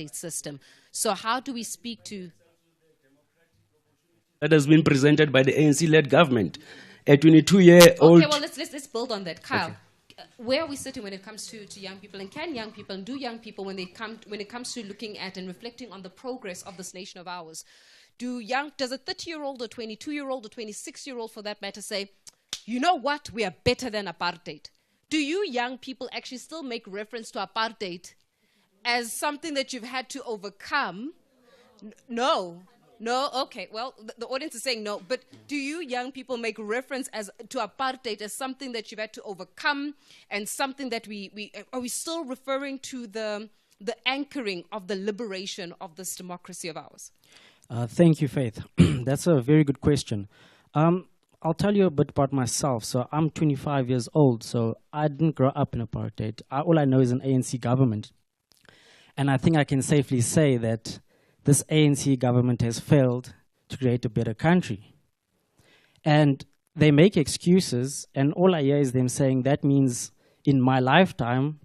apartheid system. So how do we speak to... That has been presented by the ANC-led government. A 22-year-old... Okay, well, let's build on that. Kyle, where are we sitting when it comes to young people? And can young people, and do young people, when it comes to looking at and reflecting on the progress of this nation of ours, does a 30-year-old or 22-year-old or 26-year-old, for that matter, say, you know what, we are better than apartheid? Do you young people actually still make reference to apartheid as something that you've had to overcome? No. No, okay, well, the audience is saying no, but do you young people make reference to apartheid as something that you've had to overcome and something that are we still referring to the anchoring of the liberation of this democracy of ours? Thank you, Faith. That's a very good question. I'll tell you a bit about myself. So I'm 25 years old, so I didn't grow up in apartheid. All I know is an ANC government. And I think I can safely say that this ANC government has failed to create a better country. And they make excuses, and all I hear is them saying that means in my lifetime,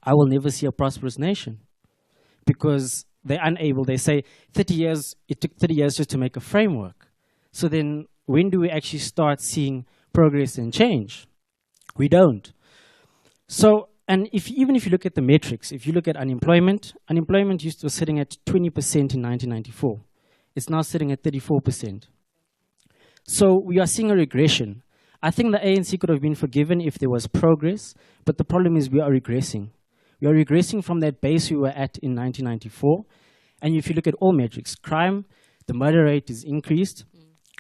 I will never see a prosperous nation. Because they're unable, they say 30 years, it took 30 years just to make a framework. So then when do we actually start seeing progress and change? We don't. So, and even if you look at the metrics, if you look at unemployment was sitting at 20% in 1994. It's now sitting at 34%. So we are seeing a regression. I think the ANC could have been forgiven if there was progress, but the problem is we are regressing. We are regressing from that base we were at in 1994. And if you look at all metrics, crime, the murder rate is increased.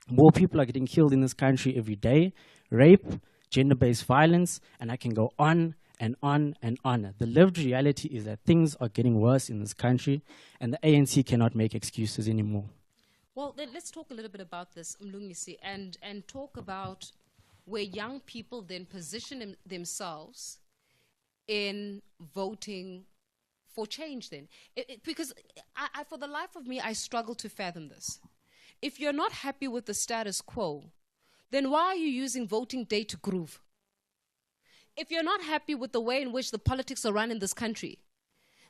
More people are getting killed in this country every day. Rape, gender-based violence, and I can go on and on and on. The lived reality is that things are getting worse in this country, and the ANC cannot make excuses anymore. Well, then let's talk a little bit about this, Mlungisi, and talk about where young people then position themselves in voting for change then. Because I, for the life of me, I struggle to fathom this. If you're not happy with the status quo, then why are you using voting day to groove? If you're not happy with the way in which the politics are run in this country,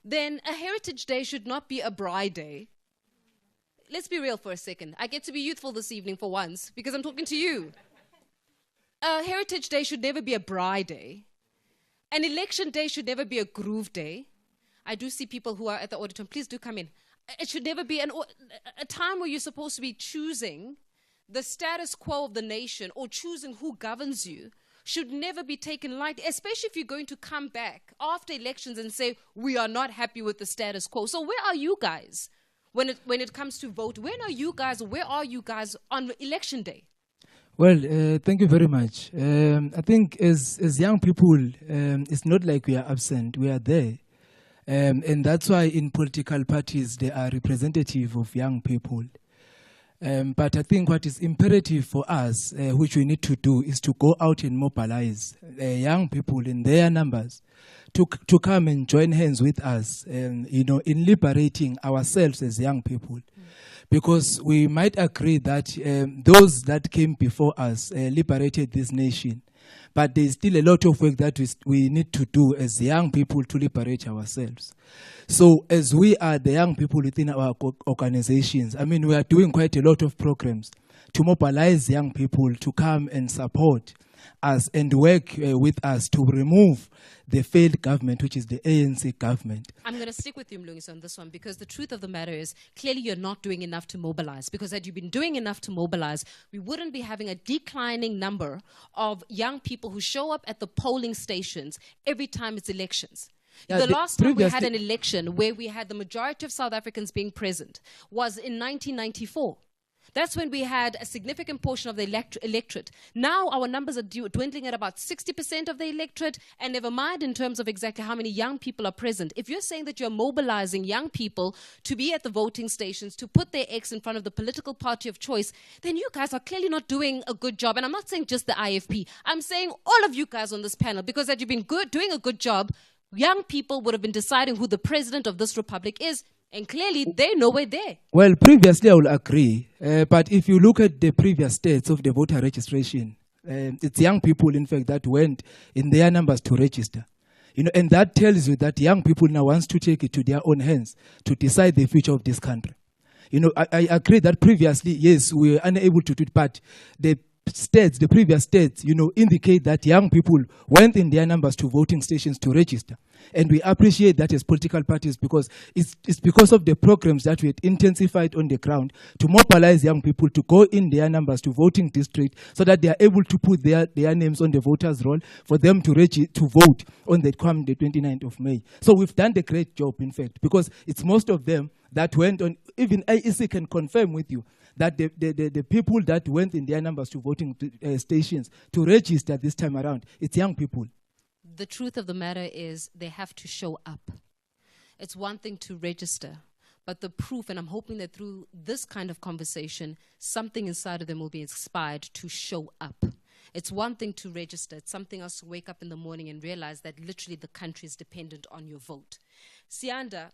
then a Heritage Day should not be a Bride Day. Let's be real for a second. I get to be youthful this evening for once because I'm talking to you. A Heritage Day should never be a Bride Day. An election day should never be a groove day. I do see people who are at the auditorium. Please do come in. It should never be a time where you're supposed to be choosing the status quo of the nation or choosing who governs you. Should never be taken lightly, especially if you're going to come back after elections and say, we are not happy with the status quo. So where are you guys when it comes to vote? Where are you guys on election day? Well, thank you very much. I think as young people, it's not like we are absent. We are there. And that's why in political parties, they are representative of young people. But I think what is imperative for us, which we need to do, is to go out and mobilize young people in their numbers to come and join hands with us, in liberating ourselves as young people. Because we might agree that those that came before us liberated this nation. But there's still a lot of work that we need to do as young people to liberate ourselves. So as we are the young people within our organizations, I mean, we are doing quite a lot of programs to mobilize young people to come and support us and work with us to remove the failed government, which is the ANC government. I'm going to stick with you, Mlungisi, on this one, because the truth of the matter is clearly you're not doing enough to mobilize, because had you been doing enough to mobilize, we wouldn't be having a declining number of young people who show up at the polling stations every time it's elections. Yeah, the last time we had an election where we had the majority of South Africans being present was in 1994. That's when we had a significant portion of the electorate. Now our numbers are dwindling at about 60% of the electorate, and never mind in terms of exactly how many young people are present. If you're saying that you're mobilizing young people to be at the voting stations, to put their X in front of the political party of choice, then you guys are clearly not doing a good job. And I'm not saying just the IFP. I'm saying all of you guys on this panel, because had you been doing a good job, young people would have been deciding who the president of this republic is. And clearly, they're nowhere there. Well, previously, I will agree. But if you look at the previous states of the voter registration, it's young people, in fact, that went in their numbers to register. You know, and that tells you that young people now wants to take it to their own hands to decide the future of this country. You know, I agree that previously, yes, we were unable to do it, but the previous states, you know, indicate that young people went in their numbers to voting stations to register. And we appreciate that as political parties because it's because of the programs that we had intensified on the ground to mobilize young people to go in their numbers to voting district so that they are able to put their names on the voters' roll for them to vote on the 29th of May. So we've done a great job, in fact, because it's most of them that went on. Even IEC can confirm with you that the people that went in their numbers to voting stations to register this time around, it's young people. The truth of the matter is they have to show up. It's one thing to register, but the proof, and I'm hoping that through this kind of conversation, something inside of them will be inspired to show up. It's one thing to register. It's something else to wake up in the morning and realize that literally the country is dependent on your vote. Sianda,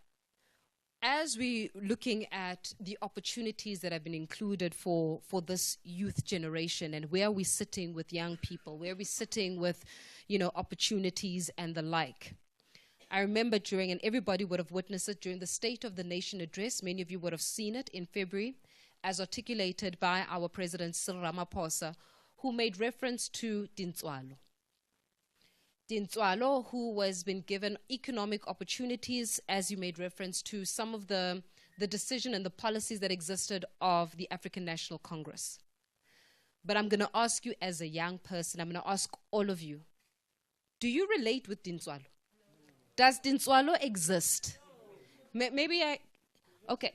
as we're looking at the opportunities that have been included for this youth generation and where we're sitting with young people, where we're sitting with, you know, opportunities and the like. I remember during, and everybody would have witnessed it, during the State of the Nation address, many of you would have seen it in February, as articulated by our President Cyril Ramaphosa, who made reference to Dinallo. Dinallo, who has been given economic opportunities, as you made reference to some of the decision and the policies that existed of the African National Congress. But I'm going to ask you as a young person, I'm going to ask all of you, do you relate with Dinallo? Does Dinallo exist? Okay.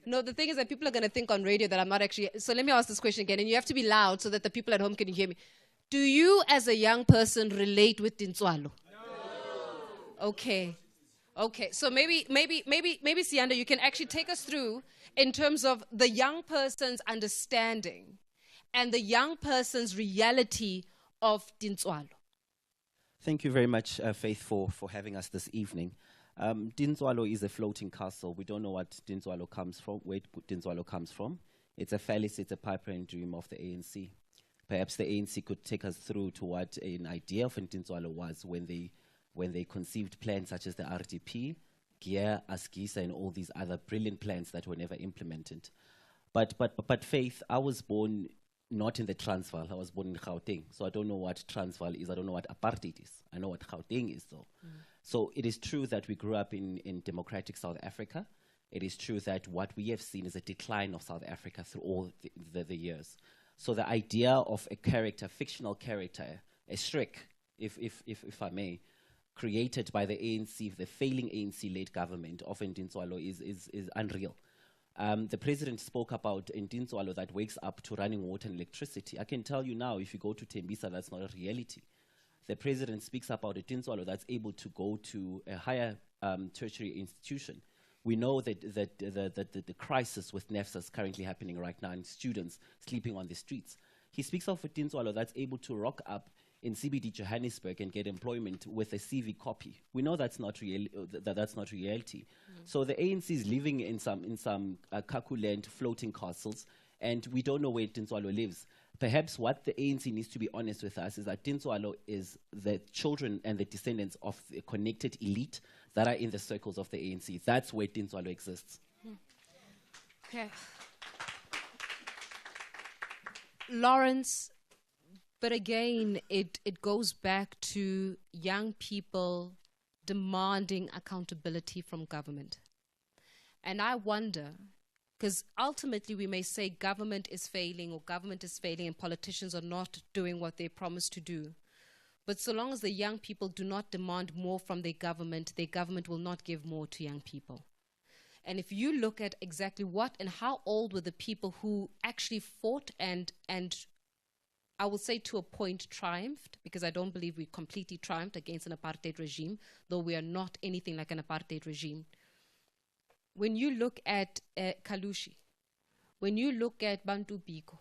No, the thing is that people are going to think on radio that I'm not actually, so let me ask this question again, and you have to be loud so that the people at home can hear me. Do you, as a young person, relate with Dinallo? No. Okay. So maybe, Sianda, you can actually take us through in terms of the young person's understanding and the young person's reality of Dinallo. Thank you very much, Faith, for having us this evening. Dinallo is a floating castle. We don't know what Dinallo comes from, where Dinallo comes from. It's a fallacy, it's a pipeline dream of the ANC. Perhaps the ANC could take us through to what an idea of Dinallo was when they conceived plans such as the RDP, GEAR, ASGISA, and all these other brilliant plans that were never implemented. But Faith, I was born not in the Transvaal. I was born in Gauteng, so I don't know what Transvaal is. I don't know what Apartheid is. I know what Gauteng is, though. So it is true that we grew up in democratic South Africa. It is true that what we have seen is a decline of South Africa through all the years. So the idea of a character, fictional character, a Shrek, if I may, created by the ANC, the failing ANC-led government of Dinallo is unreal. The president spoke about Dinallo that wakes up to running water and electricity. I can tell you now, if you go to Tembisa, that's not a reality. The president speaks about a Dinallo that's able to go to a higher tertiary institution. We know that the crisis with NEFSA is currently happening right now and students sleeping on the streets. He speaks of a Dinallo that's able to rock up in CBD Johannesburg and get employment with a CV copy. We know that's not reality. So the ANC is living in some Kaku-land floating castles, and we don't know where Dinallo lives. Perhaps what the ANC needs to be honest with us is that Dinallo is the children and the descendants of the connected elite that are in the circles of the ANC. That's where Dinallo exists. Okay. Lawrence, but again, it goes back to young people demanding accountability from government. And I wonder, because ultimately we may say government is failing and politicians are not doing what they promised to do. But so long as the young people do not demand more from their government will not give more to young people. And if you look at exactly what and how old were the people who actually fought and I will say to a point triumphed, because I don't believe we completely triumphed against an apartheid regime, though we are not anything like an apartheid regime. When you look at Kalushi, when you look at Bantu Biko,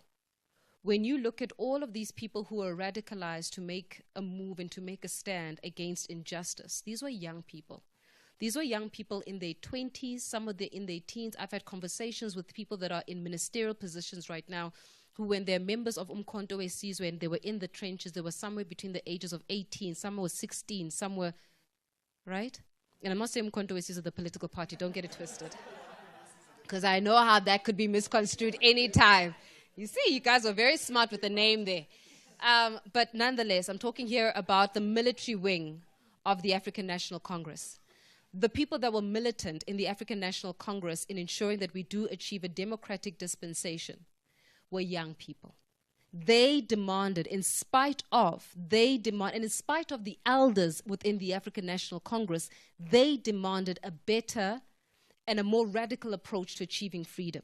when you look at all of these people who are radicalized to make a move and to make a stand against injustice, these were young people. These were young people in their 20s, some of them in their teens. I've had conversations with people that are in ministerial positions right now who, when they're members of Umkhonto we Sizwe, when they were in the trenches, they were somewhere between the ages of 18, some were 16, some were right? And I'm not saying Mkhonto is the political party, don't get it twisted. Because I know how that could be misconstrued anytime. You see, you guys were very smart with the name there. But nonetheless, I'm talking here about the military wing of the African National Congress. The people that were militant in the African National Congress in ensuring that we do achieve a democratic dispensation were young people. They demanded, in spite of the elders within the African National Congress, they demanded a better and a more radical approach to achieving freedom.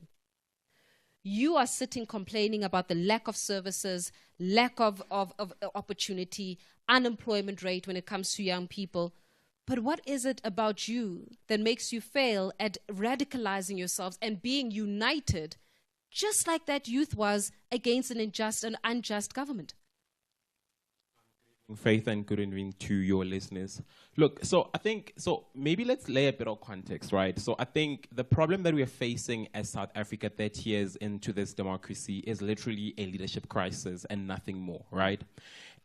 You are sitting complaining about the lack of services, lack of opportunity, unemployment rate when it comes to young people. But what is it about you that makes you fail at radicalizing yourselves and being united, just like that youth was against an unjust government? Faith, and good evening to your listeners. Look, so maybe let's lay a bit of context, right? So I think the problem that we are facing as South Africa 30 years into this democracy is literally a leadership crisis and nothing more, right?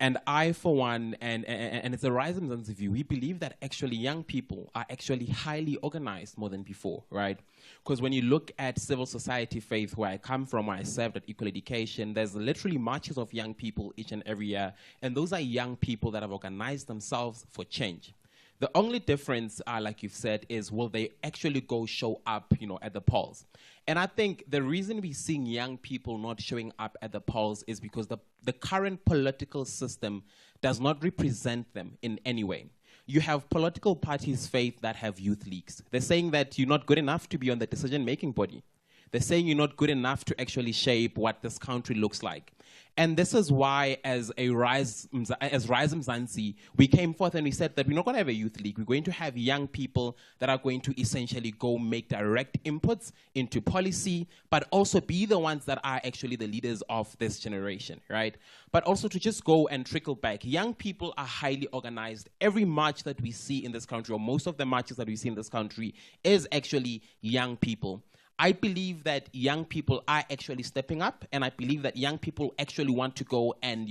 And I, for one, and it's a Rise and Zan's view, we believe that actually young people are actually highly organized more than before, right? Because when you look at civil society, Faith, where I come from, where I served at Equal Education, there's literally marches of young people each and every year, and those are young people that have organized themselves for change. The only difference, like you've said, is will they actually go show up, at the polls? And I think the reason we're seeing young people not showing up at the polls is because the current political system does not represent them in any way. You have political parties, Faith, that have youth leagues. They're saying that you're not good enough to be on the decision-making body. They're saying you're not good enough to actually shape what this country looks like. And this is why, as Rise Mzansi, we came forth and we said that we're not going to have a youth league. We're going to have young people that are going to essentially go make direct inputs into policy, but also be the ones that are actually the leaders of this generation, right? But also to just go and trickle back. Young people are highly organized. Every march that we see in this country, or most of the marches that we see in this country, is actually young people. I believe that young people are actually stepping up, and I believe that young people actually want to go and,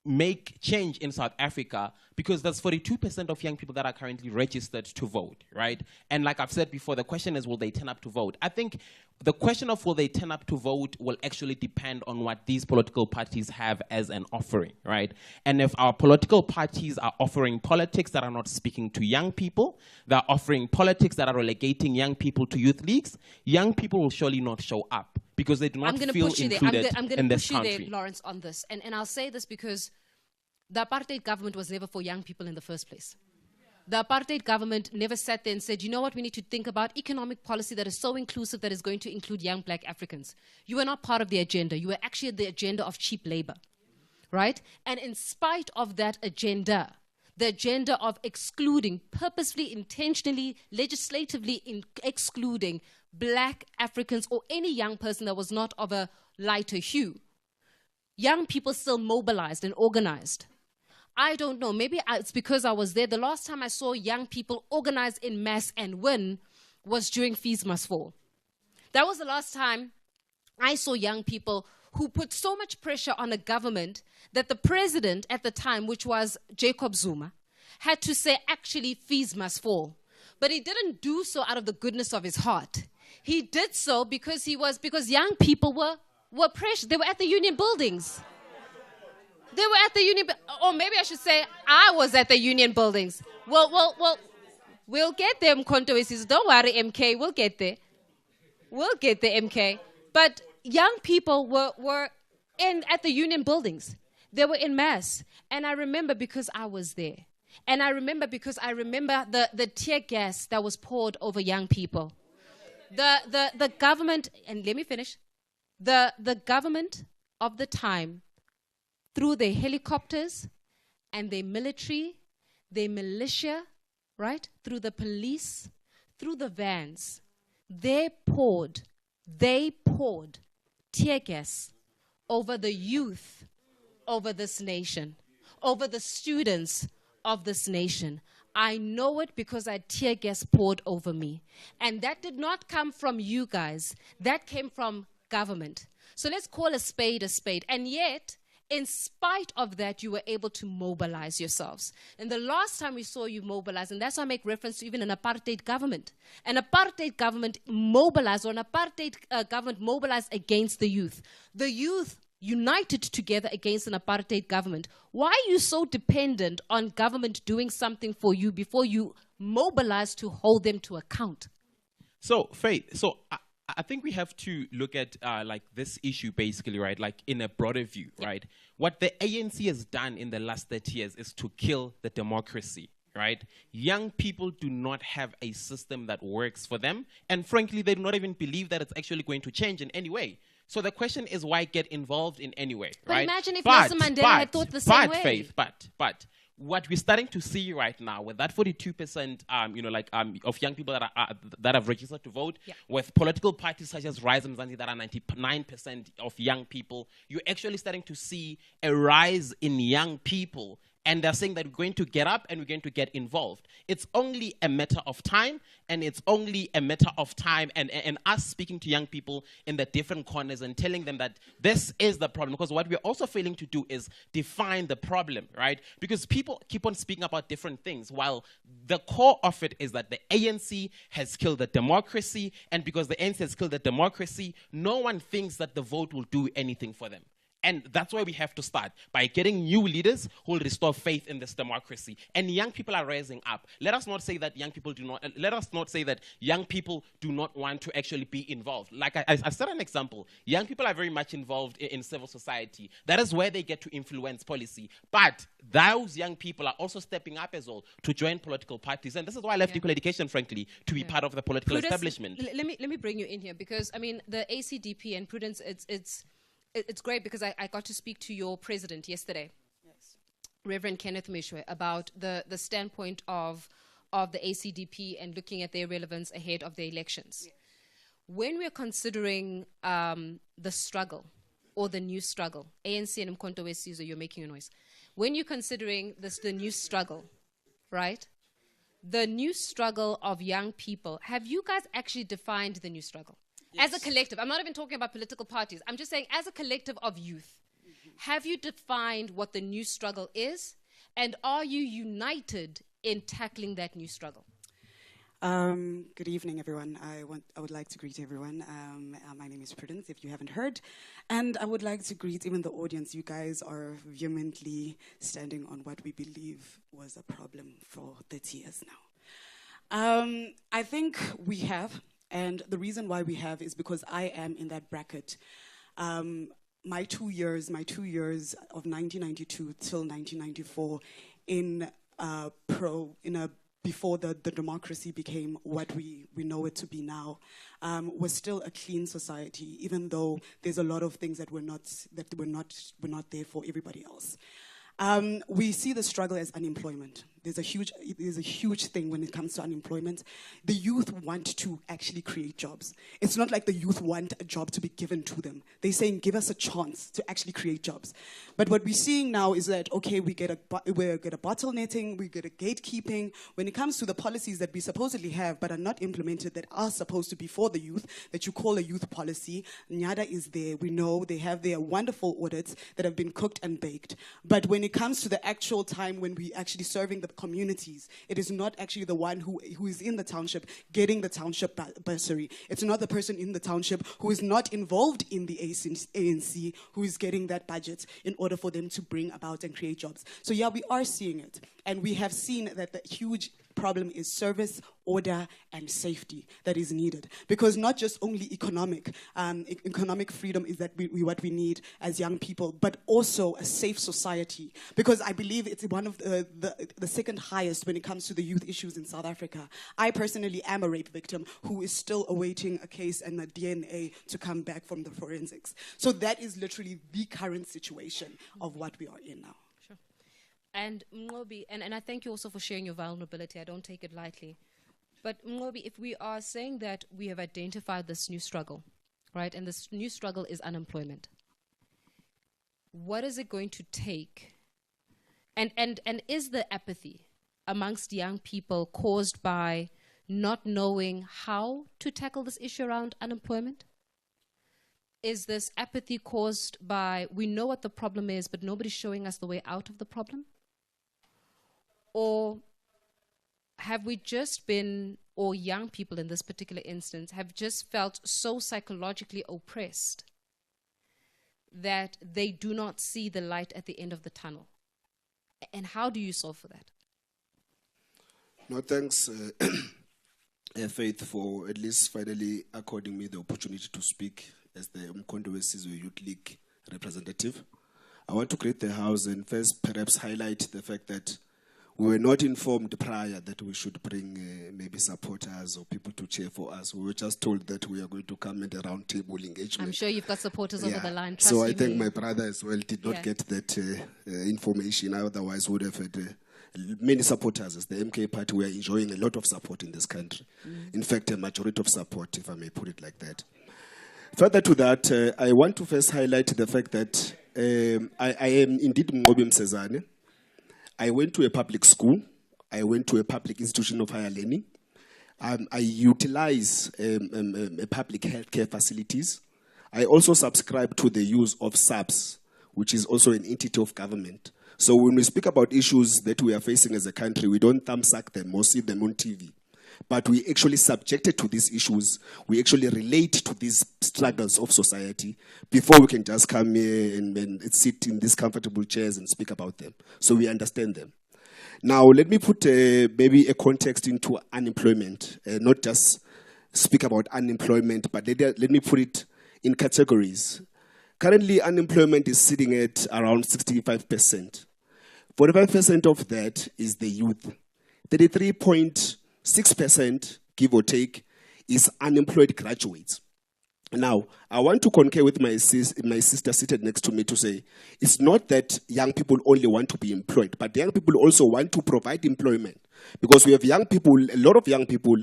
make change in South Africa, because there's 42% of young people that are currently registered to vote, right? And like I've said before, the question is, will they turn up to vote? I think the question of will they turn up to vote will actually depend on what these political parties have as an offering, right? And if our political parties are offering politics that are not speaking to young people, they're offering politics that are relegating young people to youth leagues, young people will surely not show up, because they do not feel included in this country. I'm going to push you there, Lawrence, on this. And I'll say this because the Apartheid government was never for young people in the first place. The Apartheid government never sat there and said, you know what, we need to think about economic policy that is so inclusive that is going to include young black Africans. You were not part of the agenda. You were actually the agenda of cheap labor, right? And in spite of that agenda, the agenda of excluding, purposefully, intentionally, legislatively excluding black Africans or any young person that was not of a lighter hue, young people still mobilized and organized. I don't know, maybe it's because I was there. The last time I saw young people organize in mass and win was during Fees Must Fall. That was the last time I saw young people who put so much pressure on a government that the president at the time, which was Jacob Zuma, had to say, actually, fees must fall. But he didn't do so out of the goodness of his heart. He did so because young people were pressured. They were at the union buildings. They were at the union, or maybe I should say, I was at the union buildings. Well, we'll get there, Mkhonto. He says, don't worry, MK, we'll get there. We'll get there, MK. But young people were at the union buildings. They were in mass. And I remember because I was there. And I remember because I remember the tear gas that was poured over young people. The government, and let me finish, the government of the time, through their helicopters and their military, their militia, right, through the police, through the vans, they poured tear gas over the youth, over this nation, over the students of this nation. I know it because I had tear gas poured over me. And that did not come from you guys. That came from government. So let's call a spade a spade. And yet, in spite of that, you were able to mobilize yourselves. And the last time we saw you mobilize, and that's why I make reference to even an apartheid government. An apartheid government mobilized, or an apartheid government mobilized against the youth. The youth united together against an apartheid government. Why are you so dependent on government doing something for you before you mobilize to hold them to account? So, Faith, I think we have to look at like this issue basically, right? Like in a broader view, right? What the ANC has done in the last 30 years is to kill the democracy, right? Young people do not have a system that works for them. And frankly, they do not even believe that it's actually going to change in any way. So the question is, why get involved in any way, but right? Imagine if Nelson Mandela had thought the same way. Faith, but what we're starting to see right now with that 42%, of young people that have registered to vote, with political parties such as Rise and Mzansi that are 99% of young people, you're actually starting to see a rise in young people. And they're saying that we're going to get up and we're going to get involved. It's only a matter of time, and it's only a matter of time and us speaking to young people in the different corners and telling them that this is the problem. Because what we're also failing to do is define the problem, right? Because people keep on speaking about different things, while the core of it is that the ANC has killed the democracy, and because the ANC has killed the democracy, no one thinks that the vote will do anything for them. And that's why we have to start, by getting new leaders who will restore faith in this democracy. And young people are rising up. Let us not say that young people do not want to actually be involved. Like I set an example. Young people are very much involved in civil society. That is where they get to influence policy. But those young people are also stepping up as well to join political parties. And this is why I left equal education, frankly, to be part of the political establishment. Let me bring you in here, because I mean the ACDP and Prudence, it's great because I got to speak to your president yesterday, Reverend Kenneth Mishwe, about the standpoint of the ACDP and looking at their relevance ahead of the elections. Yes. When we're considering the struggle or the new struggle, ANC and Mkhonto weSizwe, you're making a noise. When you're considering the new struggle, right? The new struggle of young people, have you guys actually defined the new struggle? Yes. As a collective, I'm not even talking about political parties. I'm just saying as a collective of youth, have you defined what the new struggle is? And are you united in tackling that new struggle? Good evening, everyone. I would like to greet everyone. My name is Prudence, if you haven't heard. And I would like to greet even the audience. You guys are vehemently standing on what we believe was a problem for 30 years now. I think we have. And the reason why we have is because I am in that bracket. My 2 years of 1992 till 1994 before the democracy became what we know it to be now, was still a clean society, even though there's a lot of things that were not there for everybody else. We see the struggle as unemployment. There's a huge thing when it comes to unemployment. The youth want to actually create jobs. It's not like the youth want a job to be given to them. They're saying, give us a chance to actually create jobs. But what we're seeing now is that, okay, we get a bottlenecking, we get a gatekeeping. When it comes to the policies that we supposedly have but are not implemented, that are supposed to be for the youth, that you call a youth policy, Nyada is there. We know they have their wonderful audits that have been cooked and baked. But when it comes to the actual time when we actually serving the communities, it is not actually the one who is in the township getting the township bursary. It's not the person in the township who is not involved in the ANC who is getting that budget in order for them to bring about and create jobs. So yeah, we are seeing it. And we have seen that the huge problem is service, order, and safety that is needed. Because not just only economic freedom is that what we need as young people, but also a safe society. Because I believe it's one of the second highest when it comes to the youth issues in South Africa. I personally am a rape victim who is still awaiting a case and a DNA to come back from the forensics. So that is literally the current situation of what we are in now. And Mngobe, and I thank you also for sharing your vulnerability. I don't take it lightly. But Mngobe, if we are saying that we have identified this new struggle, right, and this new struggle is unemployment, what is it going to take? And is the apathy amongst young people caused by not knowing how to tackle this issue around unemployment? is this apathy caused by, we know what the problem is, but nobody's showing us the way out of the problem? Or have we just been, or young people in this particular instance, have just felt so psychologically oppressed that they do not see the light at the end of the tunnel? And how do you solve for that? No, thanks, Faith, for at least finally according me the opportunity to speak as the Umkhonto weSizwe Youth League representative. I want to greet the House and first perhaps highlight the fact that we were not informed prior that we should bring maybe supporters or people to cheer for us. We were just told that we are going to come at a roundtable engagement. I'm sure you've got supporters over the line. Trust so I you think me. my brother as well did not get that information. Otherwise, would have had many supporters. As the MK party, we are enjoying a lot of support in this country. In fact, a majority of support, if I may put it like that. Further to that, I want to first highlight the fact that I am indeed Mangope Msezane. I went to a public school. I went to a public institution of higher learning. I utilize public healthcare facilities. I also subscribe to the use of SAPS, which is also an entity of government. So when we speak about issues that we are facing as a country, we don't thumbsuck them or see them on TV. But we actually subjected to these issues. We actually relate to these struggles of society before we can just come here and sit in these comfortable chairs and speak about them. So we understand them. Now, let me put maybe a context into unemployment, not just speak about unemployment, but let me put it in categories. Currently, unemployment is sitting at around 65%. 45% of that is the youth. 33.6%, give or take, is unemployed graduates. Now, I want to concur with my sister seated next to me to say, it's not that young people only want to be employed, but young people also want to provide employment. Because we have young people, a lot of young people,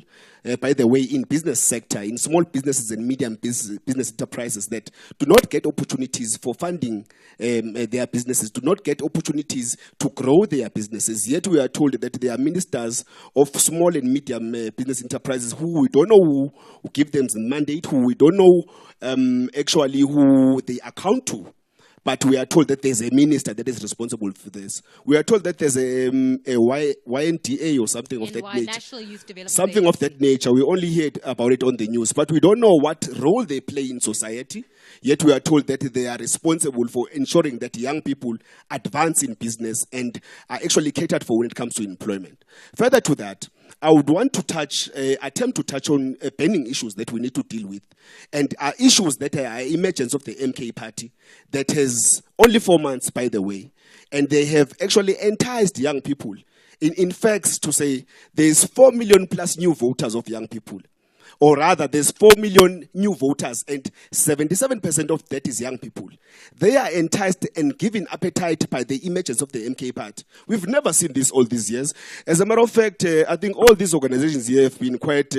by the way, in business sector, in small businesses and medium business enterprises that do not get opportunities for funding their businesses, do not get opportunities to grow their businesses. Yet we are told that they are ministers of small and medium business enterprises who we don't know who give them the mandate, who we don't know actually who they account to. But we are told that there's a minister that is responsible for this. We are told that there's a YNDA or something of that nature. National Youth Development Something Agency. of that nature. We only heard about it on the news. But we don't know what role they play in society. Yet we are told that they are responsible for ensuring that young people advance in business and are actually catered for when it comes to employment. Further to that, I would want to attempt to touch on burning issues that we need to deal with, and issues that are emergence of the MK party that has only 4 months, by the way, and they have actually enticed young people. In fact, to say there's 4 million plus new voters of young people. Or rather, there's 4 million new voters, and 77% of that is young people. They are enticed and given appetite by the emergence of the MK party. We've never seen this all these years. As a matter of fact, I think all these organizations here have been quite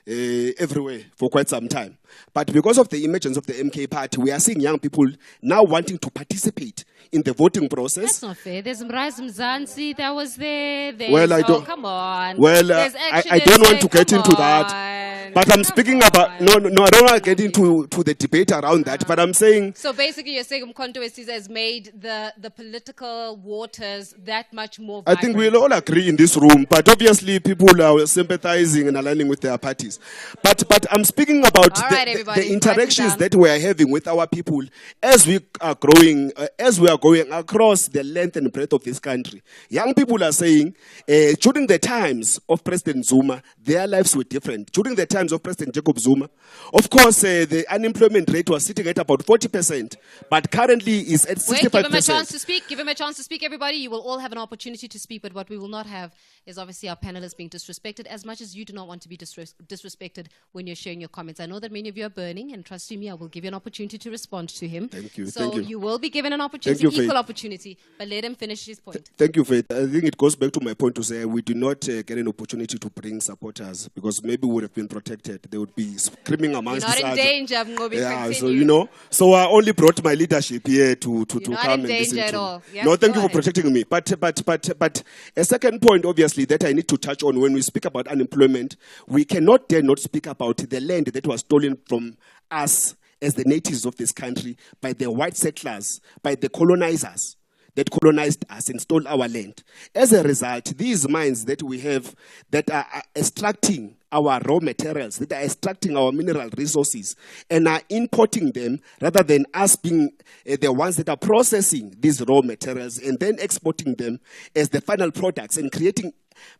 everywhere for quite some time. But because of the emergence of the MK party, we are seeing young people now wanting to participate in the voting process. That's not fair. There's Mraz Mzansi that was there. Well, I don't. Come on. Well, I don't want to get into that. But I'm speaking about no. I don't want to get into the debate around that. But I'm saying. So basically, you're saying Umkhonto weSizwe has made the political waters that much more vibrant. I think we'll all agree in this room. But obviously, people are sympathizing and aligning with their parties. But I'm speaking about the interactions that we are having with our people as we are growing, as we are going across the length and breadth of this country. Young people are saying, during the times of President Zuma, their lives were different. During the times of President Jacob Zuma, of course, the unemployment rate was sitting at about 40%, but currently is at 65%. Wait, give him a chance to speak. Give him a chance to speak, everybody. You will all have an opportunity to speak, but what we will not have is obviously our panelists being disrespected, as much as you do not want to be disrespected when you're sharing your comments. I know that many of you are burning, and trust me, I will give you an opportunity to respond to him. Thank you. So Thank you. You will be given an opportunity, equal opportunity, but let him finish his point. Thank you, Faith. I think it goes back to my point to say we do not get an opportunity to bring supporters because maybe we would have been protected. They would be screaming amongst You're each not other. in danger, Mangope. Yeah, Continue. so I only brought my leadership here to not come in and listen danger to at all. me. Yeah, No, thank go you for ahead. protecting me. But a second point, obviously, that I need to touch on when we speak about unemployment, we cannot dare not speak about the land that was stolen from us as the natives of this country by the white settlers, by the colonizers that colonized us and stole our land. As a result, these mines that we have that are extracting our raw materials, that are extracting our mineral resources and are importing them rather than us being the ones that are processing these raw materials and then exporting them as the final products and creating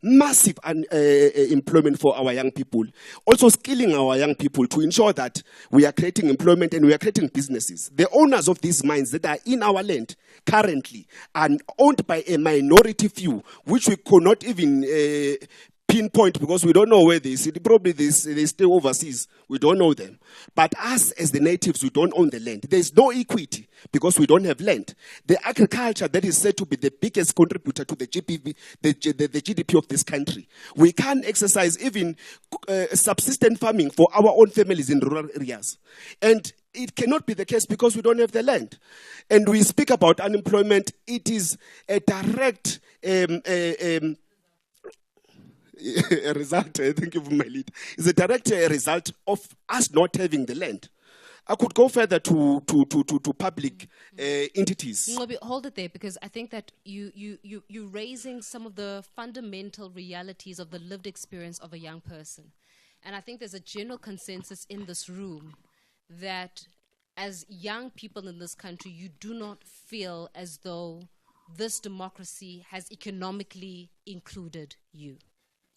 massive employment for our young people. Also skilling our young people to ensure that we are creating employment and we are creating businesses. The owners of these mines that are in our land currently are owned by a minority few, which we could not even pinpoint because we don't know where they sit. Probably they stay overseas. We don't know them. But us as the natives, we don't own the land. There's no equity because we don't have land. The agriculture that is said to be the biggest contributor to the GDP of this country. We can't exercise even subsistence farming for our own families in rural areas. And it cannot be the case because we don't have the land. And we speak about unemployment. It is a direct a result, thank you for my lead, is a direct result of us not having the land. I could go further to public entities. Ngobe, hold it there, because I think that you're raising some of the fundamental realities of the lived experience of a young person. And I think there's a general consensus in this room that as young people in this country, you do not feel as though this democracy has economically included you.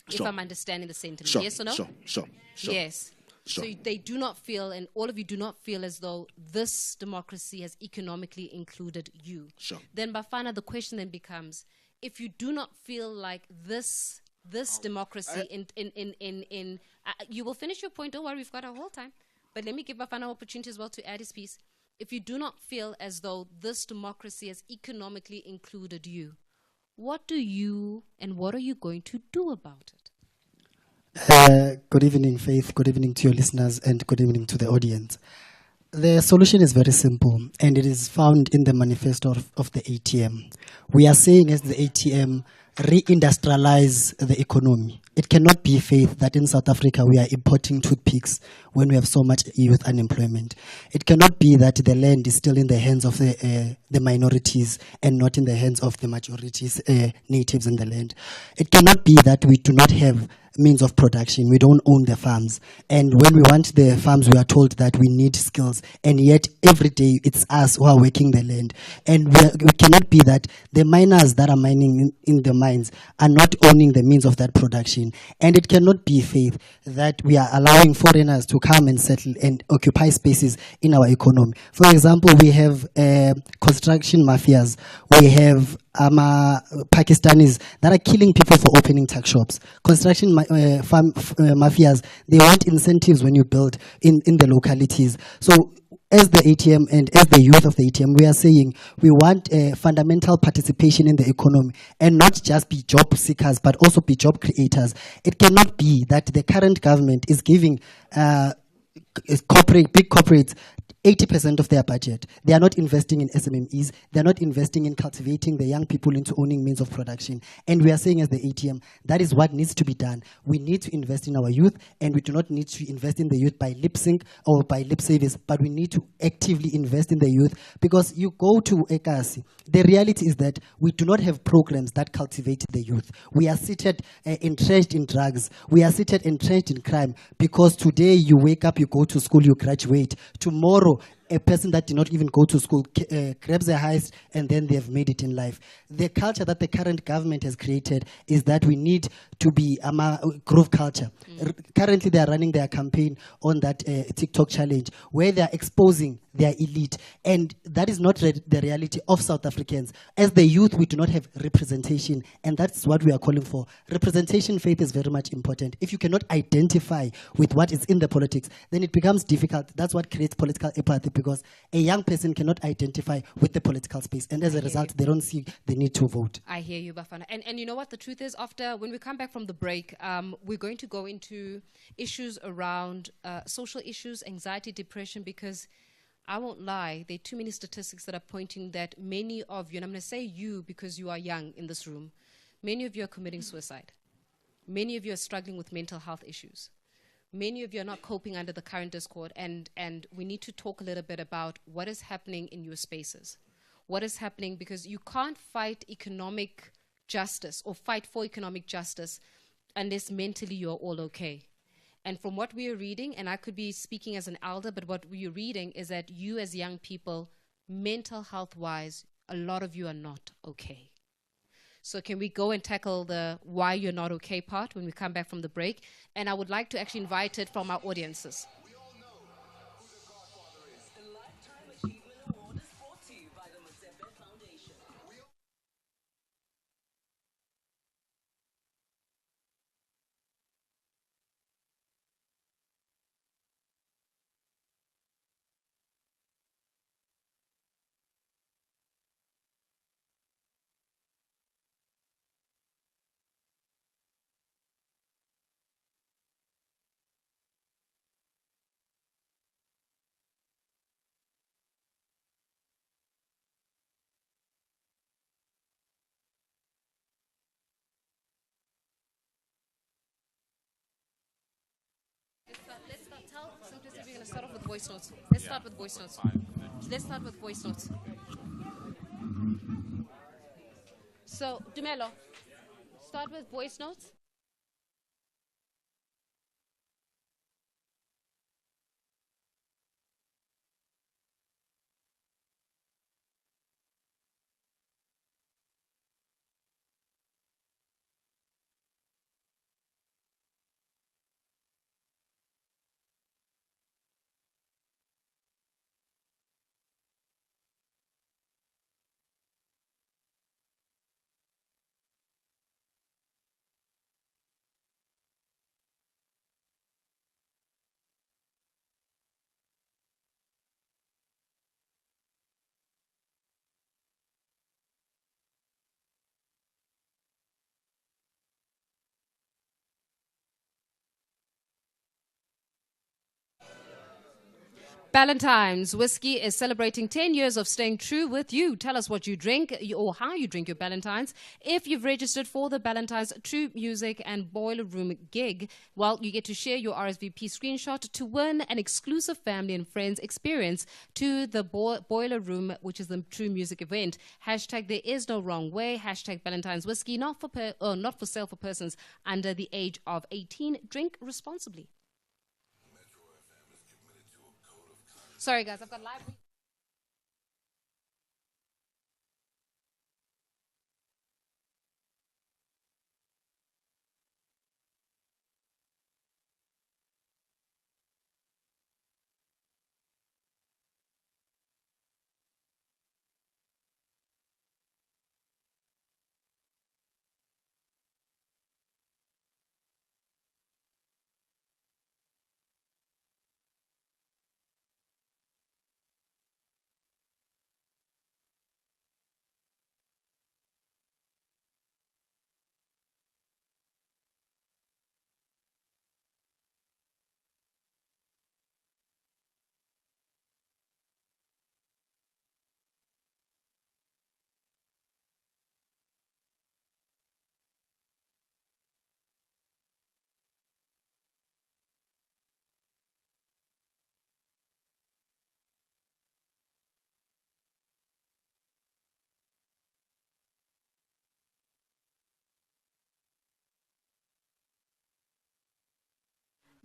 Sure. If I'm understanding the sentiment. Sure. Yes or no? Sure. Yes. Sure. So they do not feel, and all of you do not feel as though this democracy has economically included you. Sure. Then Bafana, the question then becomes, if you do not feel like this democracy you will finish your point, don't worry, we've got our whole time. But let me give Bafana an opportunity as well to add his piece. If you do not feel as though this democracy has economically included you, what do you and what are you going to do about it? Good evening, Faith. Good evening to your listeners and good evening to the audience. The solution is very simple and it is found in the manifesto of the ATM. We are saying as the ATM, re-industrialize the economy. It cannot be, Faith, that in South Africa we are importing toothpicks when we have so much youth unemployment. It cannot be that the land is still in the hands of the minorities and not in the hands of the majorities, natives in the land. It cannot be that we do not have means of production. We don't own the farms. And when we want the farms, we are told that we need skills. And yet, every day, it's us who are working the land. And we cannot be that the miners that are mining in the mines are not owning the means of that production. And it cannot be, Faith, that we are allowing foreigners to come and settle and occupy spaces in our economy. For example, we have construction mafias. We have Pakistanis that are killing people for opening tuck shops. Construction mafias, they want incentives when you build in the localities. So as the ATM and as the youth of the ATM, we are saying we want fundamental participation in the economy and not just be job seekers, but also be job creators. It cannot be that the current government is giving big corporates 80% of their budget. They are not investing in SMMEs. They are not investing in cultivating the young people into owning means of production. And we are saying as the ATM, that is what needs to be done. We need to invest in our youth, and we do not need to invest in the youth by lip sync or by lip service, but we need to actively invest in the youth, because you go to Ekasi, the reality is that we do not have programs that cultivate the youth. We are seated entrenched in drugs. We are seated entrenched in crime, because today you wake up, you go to school, you graduate. Tomorrow, a person that did not even go to school grabs a heist and then they have made it in life. The culture that the current government has created is that we need to be a groove culture. Currently, they are running their campaign on that TikTok challenge where they are exposing their elite. And that is not the reality of South Africans. As the youth, we do not have representation, and that's what we are calling for. Representation, Faith, is very much important. If you cannot identify with what is in the politics, then it becomes difficult. That's what creates political apathy, because a young person cannot identify with the political space, and as a result, they don't see the need to vote. I hear you, Bafana. And you know what the truth is? When we come back from the break, we're going to go into issues around social issues, anxiety, depression, because I won't lie, there are too many statistics that are pointing that many of you, and I'm going to say you because you are young in this room, many of you are committing suicide. Many of you are struggling with mental health issues. many of you are not coping under the current discord, and we need to talk a little bit about what is happening in your spaces. What is happening, because you can't fight economic justice or fight for economic justice unless mentally you're all okay. And from what we are reading, and I could be speaking as an elder, but what we are reading is that you as young people, mental health-wise, a lot of you are not okay. So can we go and tackle the why you're not okay part when we come back from the break? And I would like to actually invite it from our audiences. We're going to start off with voice notes. Let's start with voice notes. Let's start with voice notes. So, Dinallo, start with voice notes. Valentine's Whiskey is celebrating 10 years of staying true with you. Tell us what you drink or how you drink your Valentine's. If you've registered for the Valentine's True Music and Boiler Room gig, well, you get to share your RSVP screenshot to win an exclusive family and friends experience to the Boiler Room, which is the True Music event. Hashtag there is no wrong way. Hashtag Valentine's Whiskey, not for sale for persons under the age of 18. Drink responsibly. Sorry, guys, I've got live.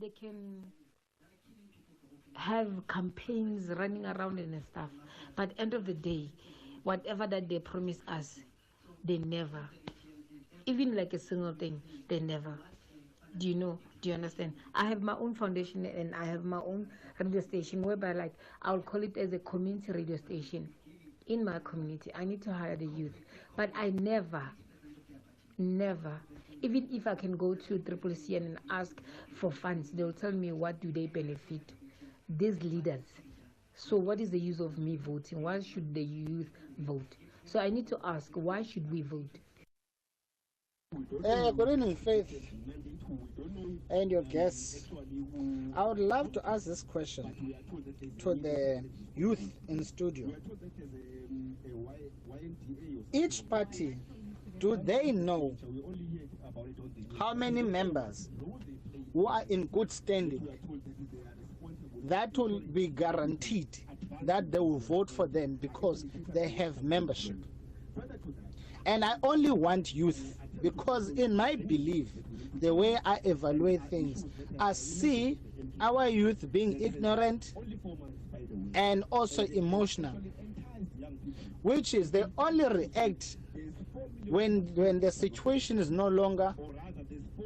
They can have campaigns running around and stuff, but end of the day, whatever that they promise us, they never, even like a single thing, they never. Do you understand? I have my own foundation and I have my own radio station whereby, like, I'll call it as a community radio station in my community. I need to hire the youth, but I never, even if I can go to CCC and ask for funds, they'll tell me what do they benefit these leaders. So what is the use of me voting? Why should the youth vote? So I need to ask, why should we vote? Good evening, Faith, and your guests. I would love to ask this question to the youth in studio. Each party, do they know how many members who are in good standing, that will be guaranteed that they will vote for them because they have membership. And I only want youth because in my belief, the way I evaluate things, I see our youth being ignorant and also emotional, which is they only react when the situation is no longer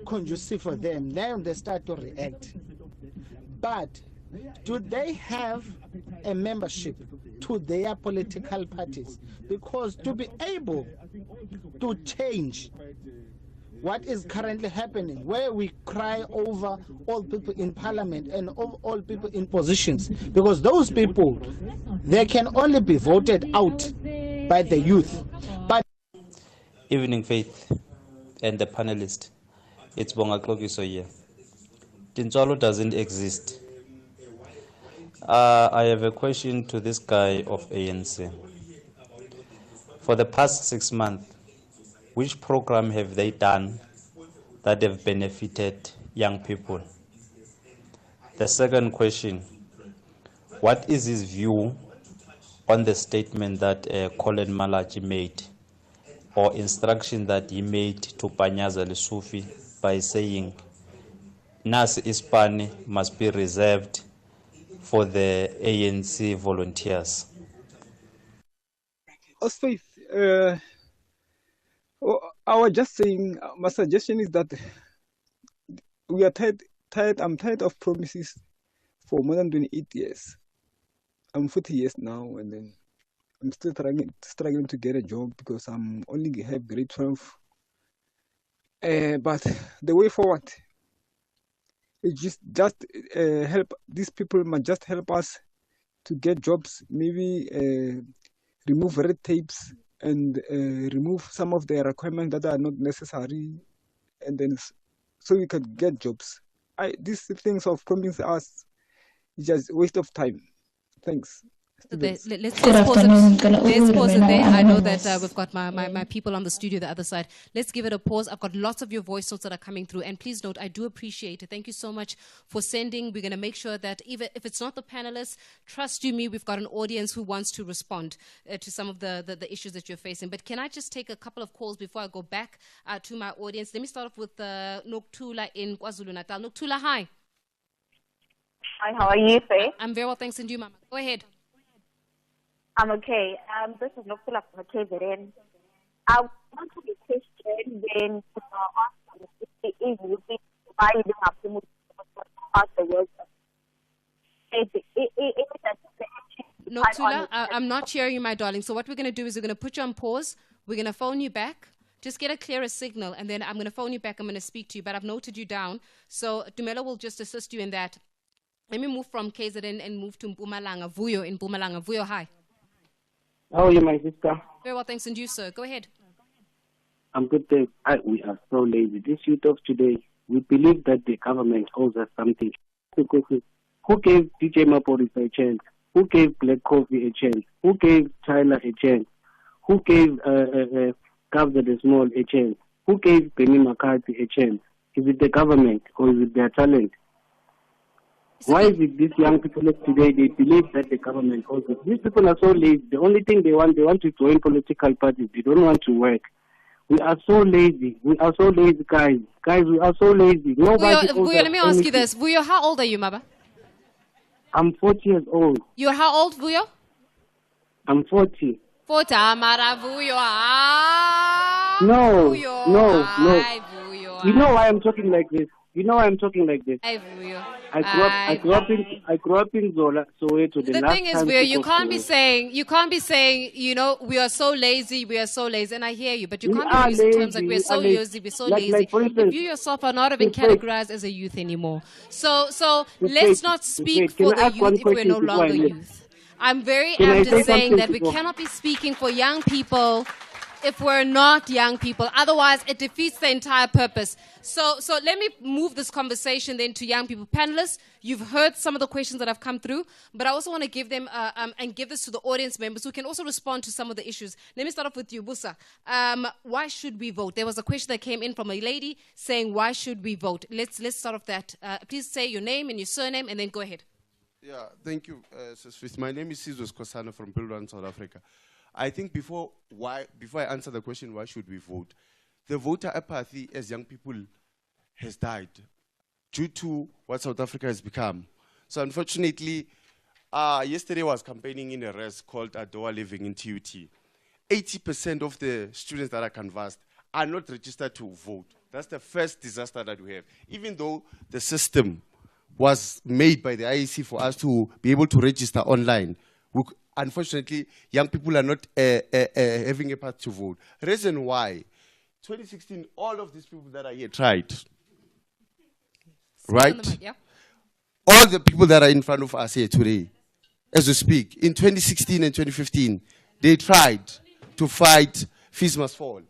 conducive for them. Then they start to react. But do they have a membership to their political parties? Because to be able to change what is currently happening, where we cry over all people in parliament and all people in positions, because those people, they can only be voted out by the youth. But Evening, Faith, and the panelist. It's Bonga Klokiso here. Dinallo doesn't exist. I have a question to this guy of ANC. For the past 6 months, which program have they done that have benefited young people? The second question, what is his view on the statement that Colin Malachi made, or instruction that he made to Panyaza Lesufi by saying Nas Ispani must be reserved for the ANC volunteers? As Faith, I was just saying, my suggestion is that we are I'm tired of promises for more than 28 years. I'm 40 years now, and then I'm still struggling to get a job because I'm only have grade 12. But the way forward is just help. These people must just help us to get jobs, maybe remove red tapes and remove some of the requirements that are not necessary, and then so we can get jobs. These things of promising us is just waste of time. Thanks. Let's pause it there. I know that we've got my people on the studio the other side. Let's give it a pause. I've got lots of your voice notes that are coming through. And please note, I do appreciate it. Thank you so much for sending. We're going to make sure that even if it's not the panelists, trust you me, we've got an audience who wants to respond to some of the issues that you're facing. But can I just take a couple of calls before I go back to my audience? Let me start off with Noktula in KwaZulu-Natal. Noktula, hi. Hi, how are you, Faith? I'm very well, thanks. And you, Mama? Go ahead. I'm okay. This is Noktula from Cadre. I want to be questioned when why you don't have to move past the world. Noktula, I'm not hearing you, my darling. So what we're going to do is we're going to put you on pause. We're going to phone you back. Just get a clearer signal, and then I'm going to phone you back. I'm going to speak to you, but I've noted you down. So Dinallo will just assist you in that. Let me move from KZN and move to Mpumalanga. Vuyo in Mpumalanga. Vuyo, hi. How are you, my sister? Very well, thanks. And you, sir. Go ahead. I'm good, thanks. We are so lazy. This youth of today, we believe that the government owes us something. Who gave DJ Maporis a chance? Who gave Black Coffee a chance? Who gave Tyler a chance? Who gave Kabza the Small a chance? Who gave Benny McCarthy a chance? Is it the government or is it their talent? Why is it these young people of today, they believe that the government owes it? These people are so lazy. The only thing they want to join political parties. They don't want to work. We are so lazy. We are so lazy, guys. Guys, we are so lazy. Nobody Vuyo, let me ask you this. Vuyo, how old are you, Maba? I'm 40 years old. You're how old, Vuyo? I'm 40. 40, Amara Vuyo. No, Vuyo. no. You know why I'm talking like this? You know why I'm talking like this? Ay, Vuyo. I grew up in Zola, Soweto. The thing is, you can't be saying, you know, we are so lazy, and I hear you, but you can't be using terms like we're so lazy, we're so lazy. Like, for instance, if you yourself are not even categorized as a youth anymore. So let's not speak for the youth if we're no longer youth. I'm very apt in saying that we cannot be speaking for young people if we're not young people. Otherwise, it defeats the entire purpose. So let me move this conversation then to young people. Panelists, you've heard some of the questions that have come through, but I also want to give them and give this to the audience members who can also respond to some of the issues. Let me start off with you, Busa. Why should we vote? There was a question that came in from a lady saying, why should we vote? Let's start off that. Please say your name and your surname, and then go ahead. Yeah, thank you, Sis Fitz. My name is Sizwe Skosana from Bildwan, South Africa. I think before I answer the question, why should we vote? The voter apathy as young people has died due to what South Africa has become. So unfortunately, yesterday I was campaigning in a race called Adoa Living in TUT. 80% of the students that are canvassed are not registered to vote. That's the first disaster that we have. Even though the system was made by the IEC for us to be able to register online, unfortunately, young people are not having a path to vote. Reason why, 2016, all of these people that are here tried. Right? Yeah. All the people that are in front of us here today, as we speak, in 2016 and 2015, they tried to fight Fees Must Fall.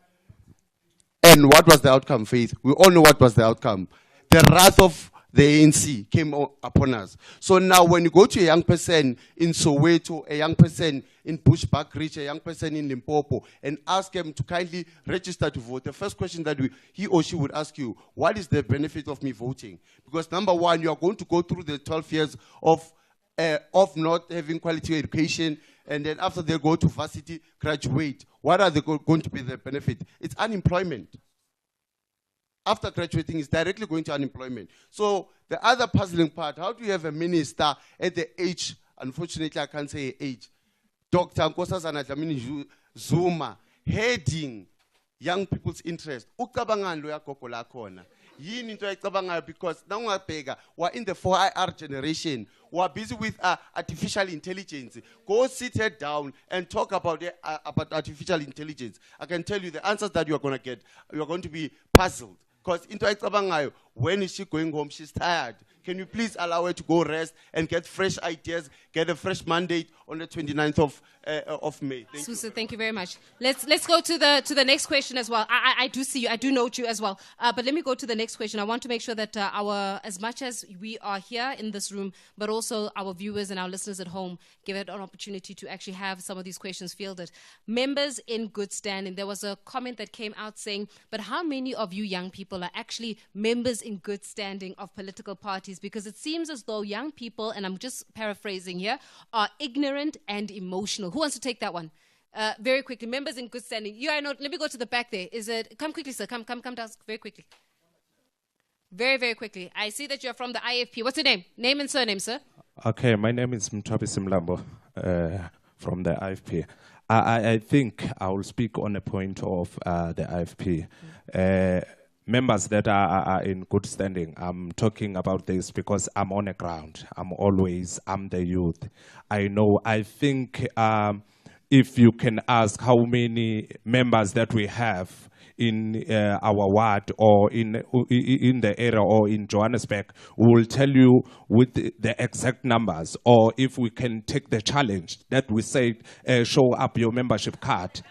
And what was the outcome, Faith? We all know what was the outcome. The wrath of the ANC came upon us. So now when you go to a young person in Soweto, a young person in Bushbuckridge, a young person in Limpopo, and ask them to kindly register to vote, the first question that he or she would ask you, what is the benefit of me voting? Because number one, you are going to go through the 12 years of not having quality education, and then after they go to varsity, graduate. What are they going to be the benefit? It's unemployment. After graduating, is directly going to unemployment. So the other puzzling part, how do you have a minister at the age, unfortunately I can't say age, Dr. Nkosazana Dlamini Zuma, heading young people's interest. Ukabangan lo yakoko la khona. Yini into ayicabanga because now we're in the 4IR generation. We're busy with artificial intelligence. Go sit head down and talk about artificial intelligence. I can tell you the answers that you're going to get, you're going to be puzzled. Because into ayicabanga, when is she going home? She's tired. Can you please allow her to go rest and get fresh ideas, get a fresh mandate on the 29th of May? Susa, thank you very much. Let's go to the next question as well. I do see you. I do note you as well. But let me go to the next question. I want to make sure that as much as we are here in this room, but also our viewers and our listeners at home, give it an opportunity to actually have some of these questions fielded. Members in good standing. There was a comment that came out saying, but how many of you young people are actually members in good standing of political parties? Because it seems as though young people, and I'm just paraphrasing here, are ignorant and emotional. Who wants to take that one? Very quickly. Members in good standing. You are not. Let me go to the back there. Is it? Come quickly, sir. Come down very quickly. Very, very quickly. I see that you're from the IFP. What's your name? Name and surname, sir. Okay, my name is Mtwabi Simlambo from the IFP. I think I will speak on a point of the IFP. Members that are in good standing, I'm talking about this because I'm on the ground. I'm the youth. I think if you can ask how many members that we have in our ward or in the area or in Johannesburg, we will tell you with the exact numbers, or if we can take the challenge that we say, show up your membership card.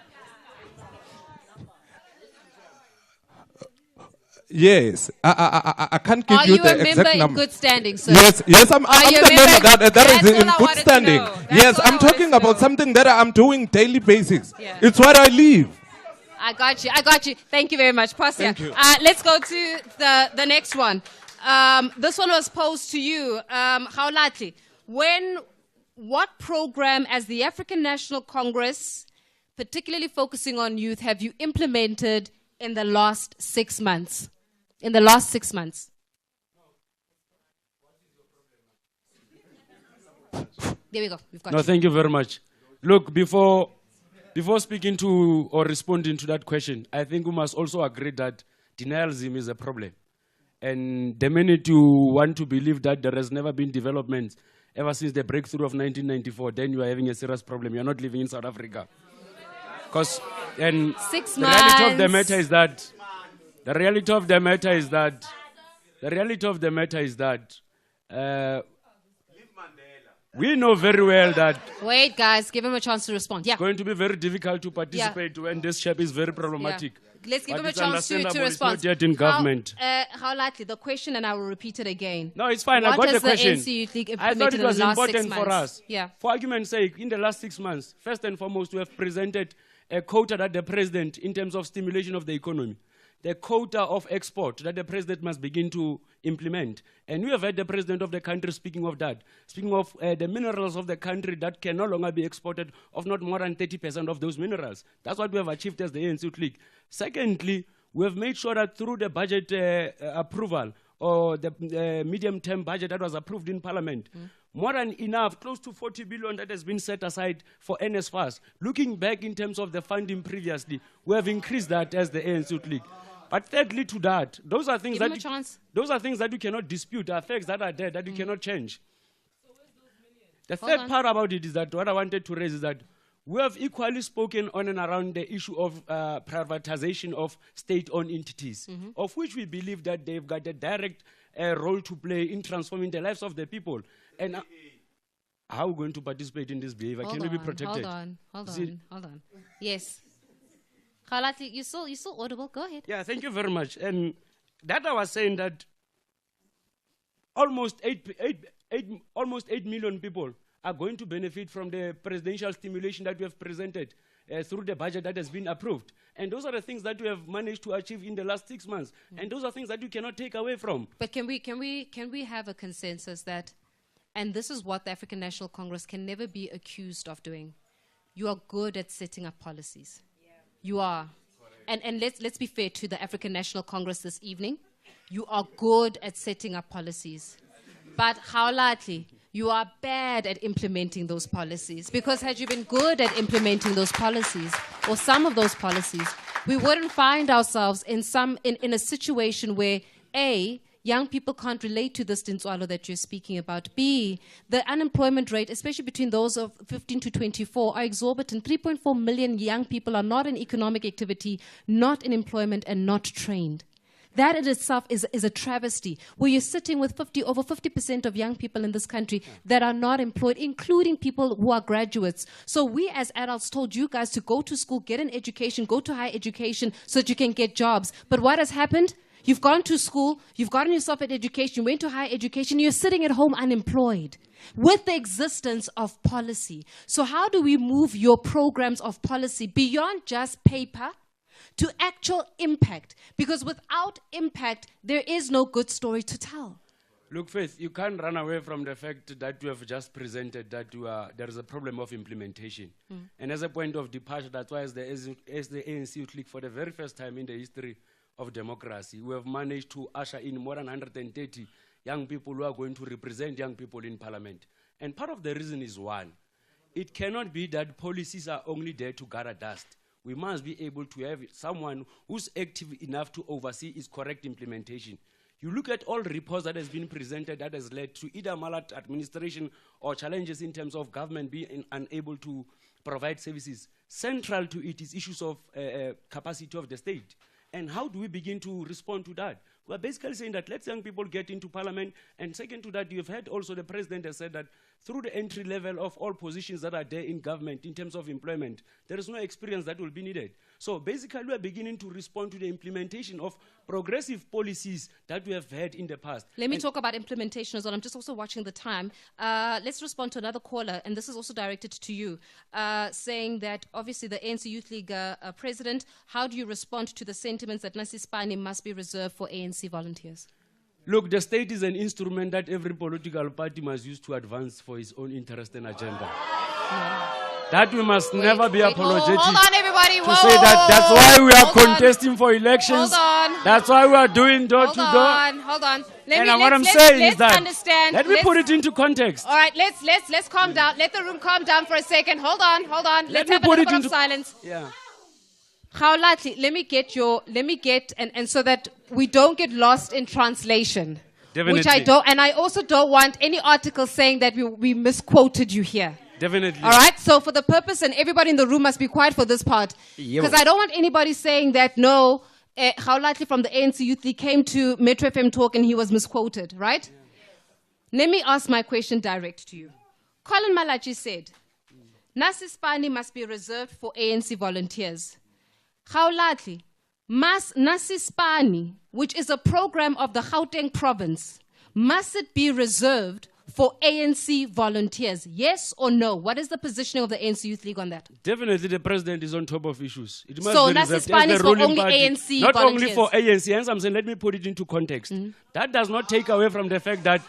Yes, I can't give you the exact number. Are you a member in good standing, sir? Yes, I'm the member that is in good standing. Yes, I'm talking about something that I'm doing daily basis. Yeah. It's where I live. I got you. Thank you very much. Thank you. Let's go to the next one. This one was posed to you. Haulati, what program as the African National Congress, particularly focusing on youth, have you implemented in the last 6 months? In the last 6 months. There we go. We've got No, thank you very much. Look, before speaking to or responding to that question, I think we must also agree that denialism is a problem. And the minute you want to believe that there has never been development ever since the breakthrough of 1994, then you are having a serious problem. You are not living in South Africa. Because the reality of the matter is that the reality of the matter is that We know very well that Wait, guys, give him a chance to respond. Yeah. it's going to be very difficult to participate when this chap is very problematic. Let's give But him a it's chance to understandable, respond. It's not yet in government. How likely? The question, and I will repeat it again. No, it's fine. I What got the has question. ANC Youth League I thought implemented it was in the last 6 important for months? us. Yeah. For argument's sake, in the last 6 months, first and foremost, we have presented a quota that the president, in terms of stimulation of the economy, the quota of export that the president must begin to implement. And we have heard the president of the country speaking of that, speaking of the minerals of the country that can no longer be exported, of not more than 30% of those minerals. That's what we have achieved as the ANC Youth League. Secondly, we have made sure that through the budget approval, or the medium-term budget that was approved in Parliament, more than enough, close to 40 billion that has been set aside for NSFAS. Looking back in terms of the funding previously, we have increased that as the ANC Youth League. But thirdly to that, those are things those are things that you cannot dispute, are facts that are there that you cannot change. The third part about it is that what I wanted to raise is that we have equally spoken on and around the issue of privatization of state-owned entities, of which we believe that they've got a direct role to play in transforming the lives of the people. And how are we going to participate in this behavior? Can we be protected? Hold on. Yes. Khalati, you're still audible. Go ahead. Yeah, thank you very much. And that I was saying that almost 8 million people are going to benefit from the presidential stimulation that we have presented through the budget that has been approved. And those are the things that we have managed to achieve in the last 6 months. And those are things that you cannot take away from. But can we have a consensus that, and this is what the African National Congress can never be accused of doing, you are good at setting up policies. You are. And let's be fair to the African National Congress this evening. You are good at setting up policies. But how likely? You are bad at implementing those policies. Because had you been good at implementing those policies, or some of those policies, we wouldn't find ourselves in a situation where, A, young people can't relate to this Dinallo that you're speaking about. B, the unemployment rate, especially between those of 15 to 24, are exorbitant. 3.4 million young people are not in economic activity, not in employment, and not trained. That in itself is a travesty, where you're sitting with over 50% of young people in this country that are not employed, including people who are graduates. So we as adults told you guys to go to school, get an education, go to higher education so that you can get jobs. But what has happened? You've gone to school, you've gotten yourself an education, you went to higher education, you're sitting at home unemployed with the existence of policy. So how do we move your programs of policy beyond just paper to actual impact? Because without impact, there is no good story to tell. Look, Faith, you can't run away from the fact that you have just presented that there is a problem of implementation. And as a point of departure, that's why as the ANC Youth League, for the very first time in the history of democracy, we have managed to usher in more than 130 young people who are going to represent young people in Parliament. And part of the reason is one, it cannot be that policies are only there to gather dust. We must be able to have someone who's active enough to oversee its correct implementation. You look at all reports that has been presented that has led to either maladministration or challenges in terms of government being unable to provide services. Central to it is issues of capacity of the state. And how do we begin to respond to that? We're basically saying that let's young people get into Parliament. And second to that, you've heard also the President has said that through the entry level of all positions that are there in government in terms of employment, there is no experience that will be needed. So basically, we are beginning to respond to the implementation of progressive policies that we have had in the past. Let me talk about implementation as well. I'm just also watching the time. Let's respond to another caller, and this is also directed to you, saying that obviously the ANC Youth League president, how do you respond to the sentiments that Nasi Spani must be reserved for ANC volunteers? Look, the state is an instrument that every political party must use to advance for its own interest and agenda. That we must never be apologetic. Hold on, everybody. To say that that's why we are contesting for elections. Hold on. That's why we are doing door to door. Hold on. What I'm saying is that understand. Let me put it into context. All right, let's calm down. Let the room calm down for a second. Hold on. Let's have a little bit of silence. Yeah. How likely? Let me get, and so that we don't get lost in translation. Definitely. Which I don't, and I also don't want any article saying that we misquoted you here. Definitely. All right, so for the purpose, and everybody in the room must be quiet for this part, because I don't want anybody saying that, no, how likely from the ANC Youth League came to Metro FM Talk and he was misquoted, right? Yeah. Let me ask my question direct to you. Colin Malachi said, Nasispani must be reserved for ANC volunteers. Khawulatli, Nasispani, which is a program of the Gauteng province, must it be reserved for ANC volunteers? Yes or no? What is the positioning of the ANC Youth League on that? Definitely the president is on top of issues. It must So be reserved Nasispani as is the for ruling only party. ANC Not volunteers. only for ANC. Hence I'm saying, let me put it into context. That does not take away from the fact that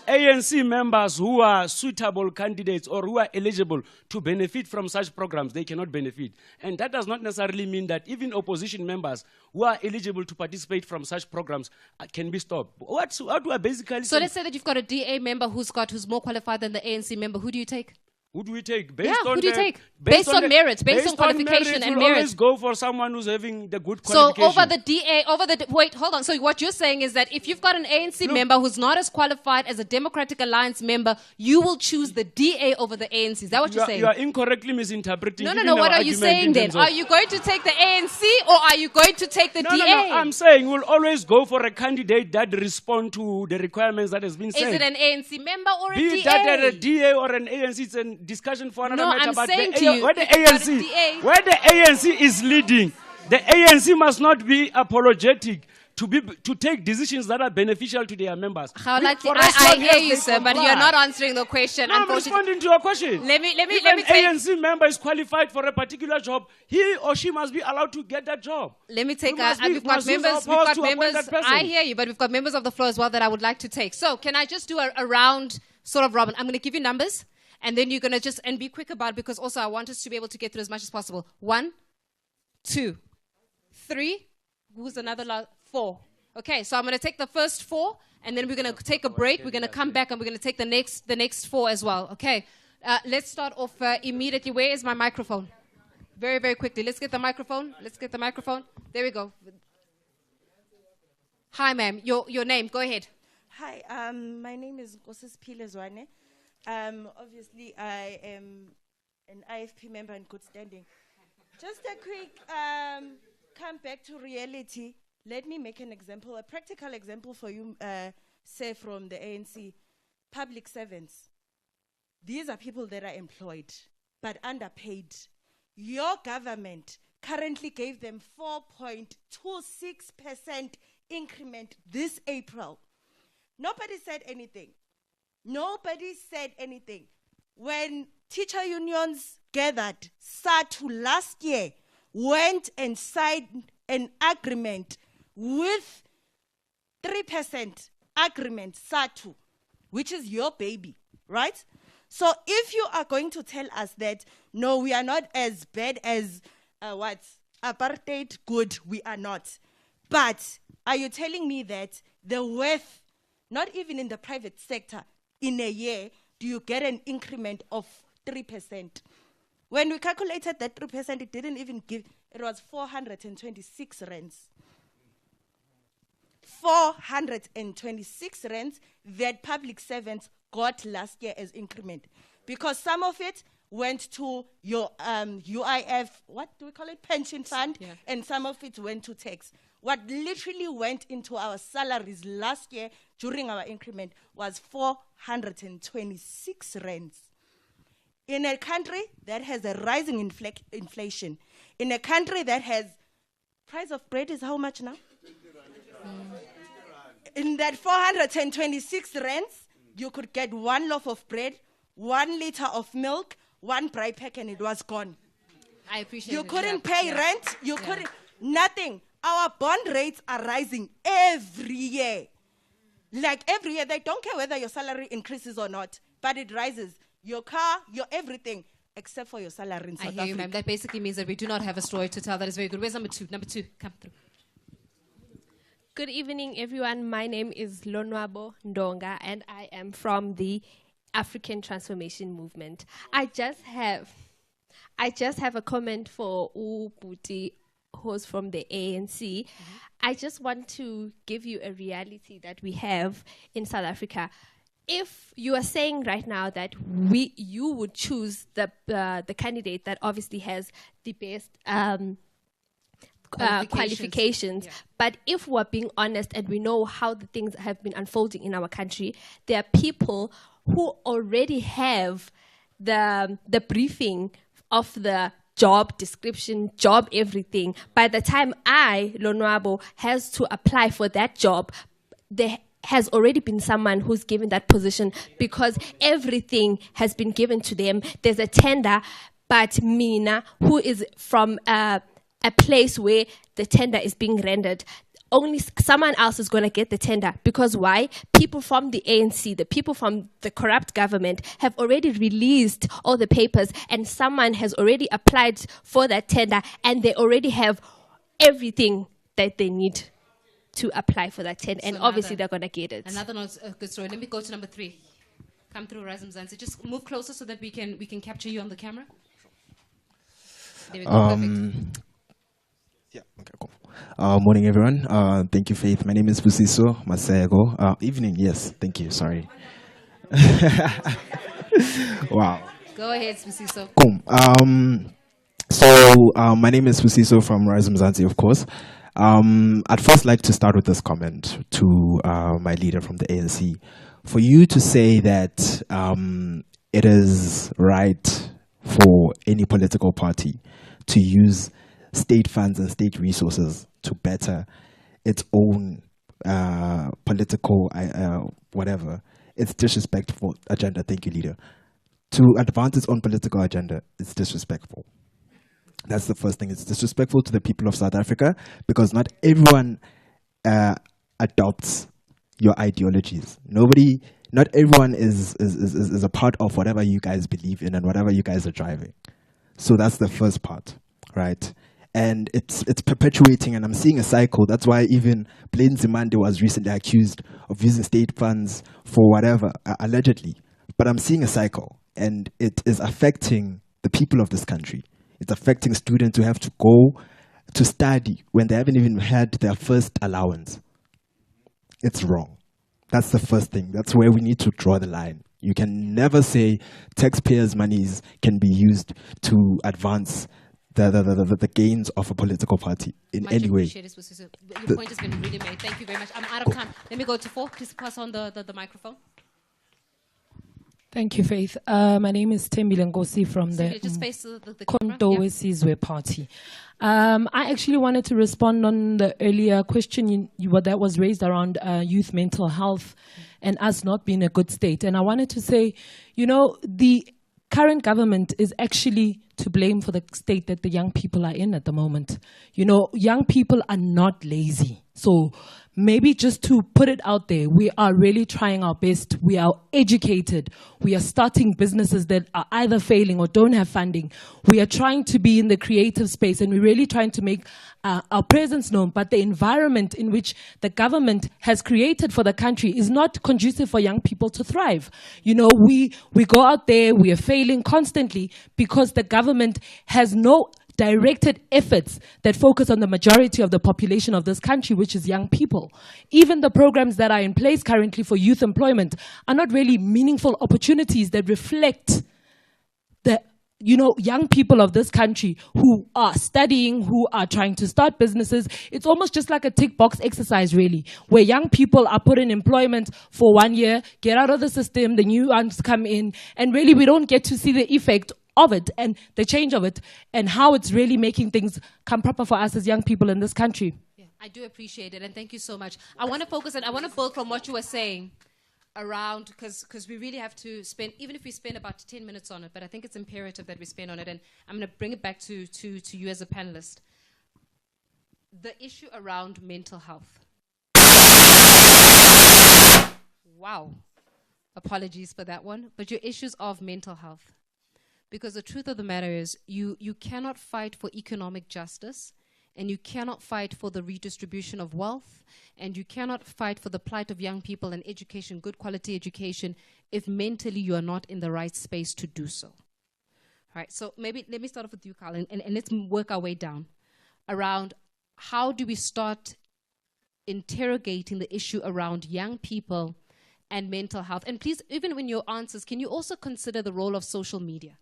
ANC members who are suitable candidates or who are eligible to benefit from such programs, they cannot benefit. And that does not necessarily mean that even opposition members who are eligible to participate from such programs can be stopped. What we are basically So let's say that you've got a DA member who's more qualified than the ANC member. Who do you take? Who do we take? Who do you take? Based on merit, based on qualification and we'll merit. always go for someone who's having the good So qualification. wait, hold on. So what you're saying is that if you've got an ANC member who's not as qualified as a Democratic Alliance member, you will choose the DA over the ANC. Is that what you're saying? You are incorrectly misinterpreting. No. What are you saying then? Are you going to take the ANC or are you going to take the DA? No. I'm saying we'll always go for a candidate that responds to the requirements that has been said. Is it an ANC member or a Be DA? it that a DA or an ANC, it's a discussion for another matter. I'm but saying to you, where the ANC is leading, the ANC must not be apologetic to take decisions that are beneficial to their members. I hear you, sir, but you're not answering the question. No, I'm responding to your question. Let me if take. an ANC member is qualified for a particular job, he or she must be allowed to get that job. Let me take. We've got members. I hear you, but we've got members of the floor as well that I would like to take. So can I just do a round sort of robin? I'm going to give you numbers. And then you're going to just, and be quick about it because also I want us to be able to get through as much as possible. 1, 2, 3. Who's another 4? Okay, so I'm going to take the first 4 and then we're going to take a break. We're going to come back and we're going to take the next 4 as well. Okay, let's start off immediately. Where is my microphone? Very, very quickly. Let's get the microphone. There we go. Hi, ma'am. Your name. Go ahead. Hi, my name is Nkosas Pilezwane. Obviously, I am an IFP member in good standing. Just a quick come back to reality. Let me make an example, a practical example for you, say from the ANC. Public servants. These are people that are employed, but underpaid. Your government currently gave them 4.26% increment this April. Nobody said anything. When teacher unions gathered, SATU last year went and signed an agreement with 3% agreement, SATU, which is your baby, right? So if you are going to tell us that, no, we are not as bad as apartheid, good, we are not. But are you telling me that the worth, not even in the private sector, in a year, do you get an increment of 3%? When we calculated that 3%, it didn't even give, it was 426 rands. 426 rands that public servants got last year as increment. Because some of it went to your UIF, what do we call it, pension fund, and some of it went to tax. What literally went into our salaries last year during our increment was 426 rands. In a country that has a rising inflation, in a country that has, price of bread is how much now? In that 426 rands, you could get 1 loaf of bread, 1 liter of milk, 1 braai pack, and it was gone. I appreciate you it. You couldn't pay rent, you couldn't, nothing. Our bond rates are rising every year. Like every year, they don't care whether your salary increases or not, but it rises. Your car, your everything, except for your salary in South Africa. I hear you, ma'am. That basically means that we do not have a story to tell. That is very good. Where's number 2? Number 2, come through. Good evening, everyone. My name is Lonwabo Ndonga, and I am from the African Transformation Movement. I just have a comment for Ubuti, who's from the ANC. I just want to give you a reality that we have in South Africa. If you are saying right now that you would choose the candidate that obviously has the best qualifications. But if we're being honest and we know how the things have been unfolding in our country, there are people who already have the briefing of the job description, job everything. By the time Lonwabo, has to apply for that job, there has already been someone who's given that position because everything has been given to them. There's a tender, but Mina, who is from a place where the tender is being rendered, only someone else is going to get the tender. Because why? People from the ANC, the people from the corrupt government have already released all the papers and someone has already applied for that tender and they already have everything that they need to apply for that tender. And obviously they're going to get it. Another good story. Let me go to number 3. Come through, Razim Zanzi. Just move closer so that we can capture you on the camera. There we go. Perfect. Yeah, okay, cool. Morning, everyone. Thank you, Faith. My name is Busiso Masego. Evening, yes. Thank you. Sorry. Wow. Go ahead, Busiso. Cool. So, my name is Busiso from Razim Zanzi, of course. I'd first like to start with this comment to my leader from the ANC. For you to say that it is right for any political party to use state funds and state resources to better its own political whatever, it's disrespectful agenda. Thank you, leader. To advance its own political agenda, it's disrespectful. That's the first thing. It's disrespectful to the people of South Africa because not everyone adopts your ideologies. Not everyone is a part of whatever you guys believe in and whatever you guys are driving. So that's the first part, right? And it's perpetuating, and I'm seeing a cycle. That's why even Blaine Zimande was recently accused of using state funds for whatever, allegedly. But I'm seeing a cycle, and it is affecting the people of this country. It's affecting students who have to go to study when they haven't even had their first allowance. It's wrong. That's the first thing. That's where we need to draw the line. You can never say taxpayers' monies can be used to advance the gains of a political party in any way. Your point has been really made. Thank you very much. I'm out of time. Let me go to 4. Please pass on the microphone. Thank you, Faith. My name is Tembile Ngosi from the Kondo Sizwe Party. I actually wanted to respond on the earlier question that was raised around youth mental health and us not being a good state. And I wanted to say, the current government is actually to blame for the state that the young people are in at the moment. Young people are not lazy. So maybe just to put it out there, we are really trying our best. We are educated. We are starting businesses that are either failing or don't have funding. We are trying to be in the creative space, and we're really trying to make our presence known. But the environment in which the has created for the country is not conducive for young people to thrive. We go out there, we are failing constantly because the government has no directed efforts that focus on the majority of the population of this country, which is young people. Even the programs that are in place currently for youth employment are not really meaningful opportunities that reflect the young people of this country who are studying, who are trying to start businesses. It's almost just like a tick box exercise, really, where young people are put in employment for 1 year, get out of the system, the new ones come in, and really we don't get to see the effect of it and the change of it and how it's really making things come proper for us as young people in this country. Yeah, I do appreciate it, and thank you so much. I want to focus and I want to build from what you were saying around, because we really have to spend, even if we spend about 10 minutes on it, but I think it's imperative that we spend on it, and I'm going to bring it back to you as a panelist. The issue around mental health. Wow. Apologies for that one, but your issues of mental health. Because the truth of the matter is, you cannot fight for economic justice, and you cannot fight for the redistribution of wealth, and you cannot fight for the plight of young people and education, good quality education, if mentally you are not in the right space to do so. All right, so maybe let me start off with you, Carl, and let's work our way down around how do we start interrogating the issue around young people and mental health. And please, even in your answers, can you also consider the role of social media?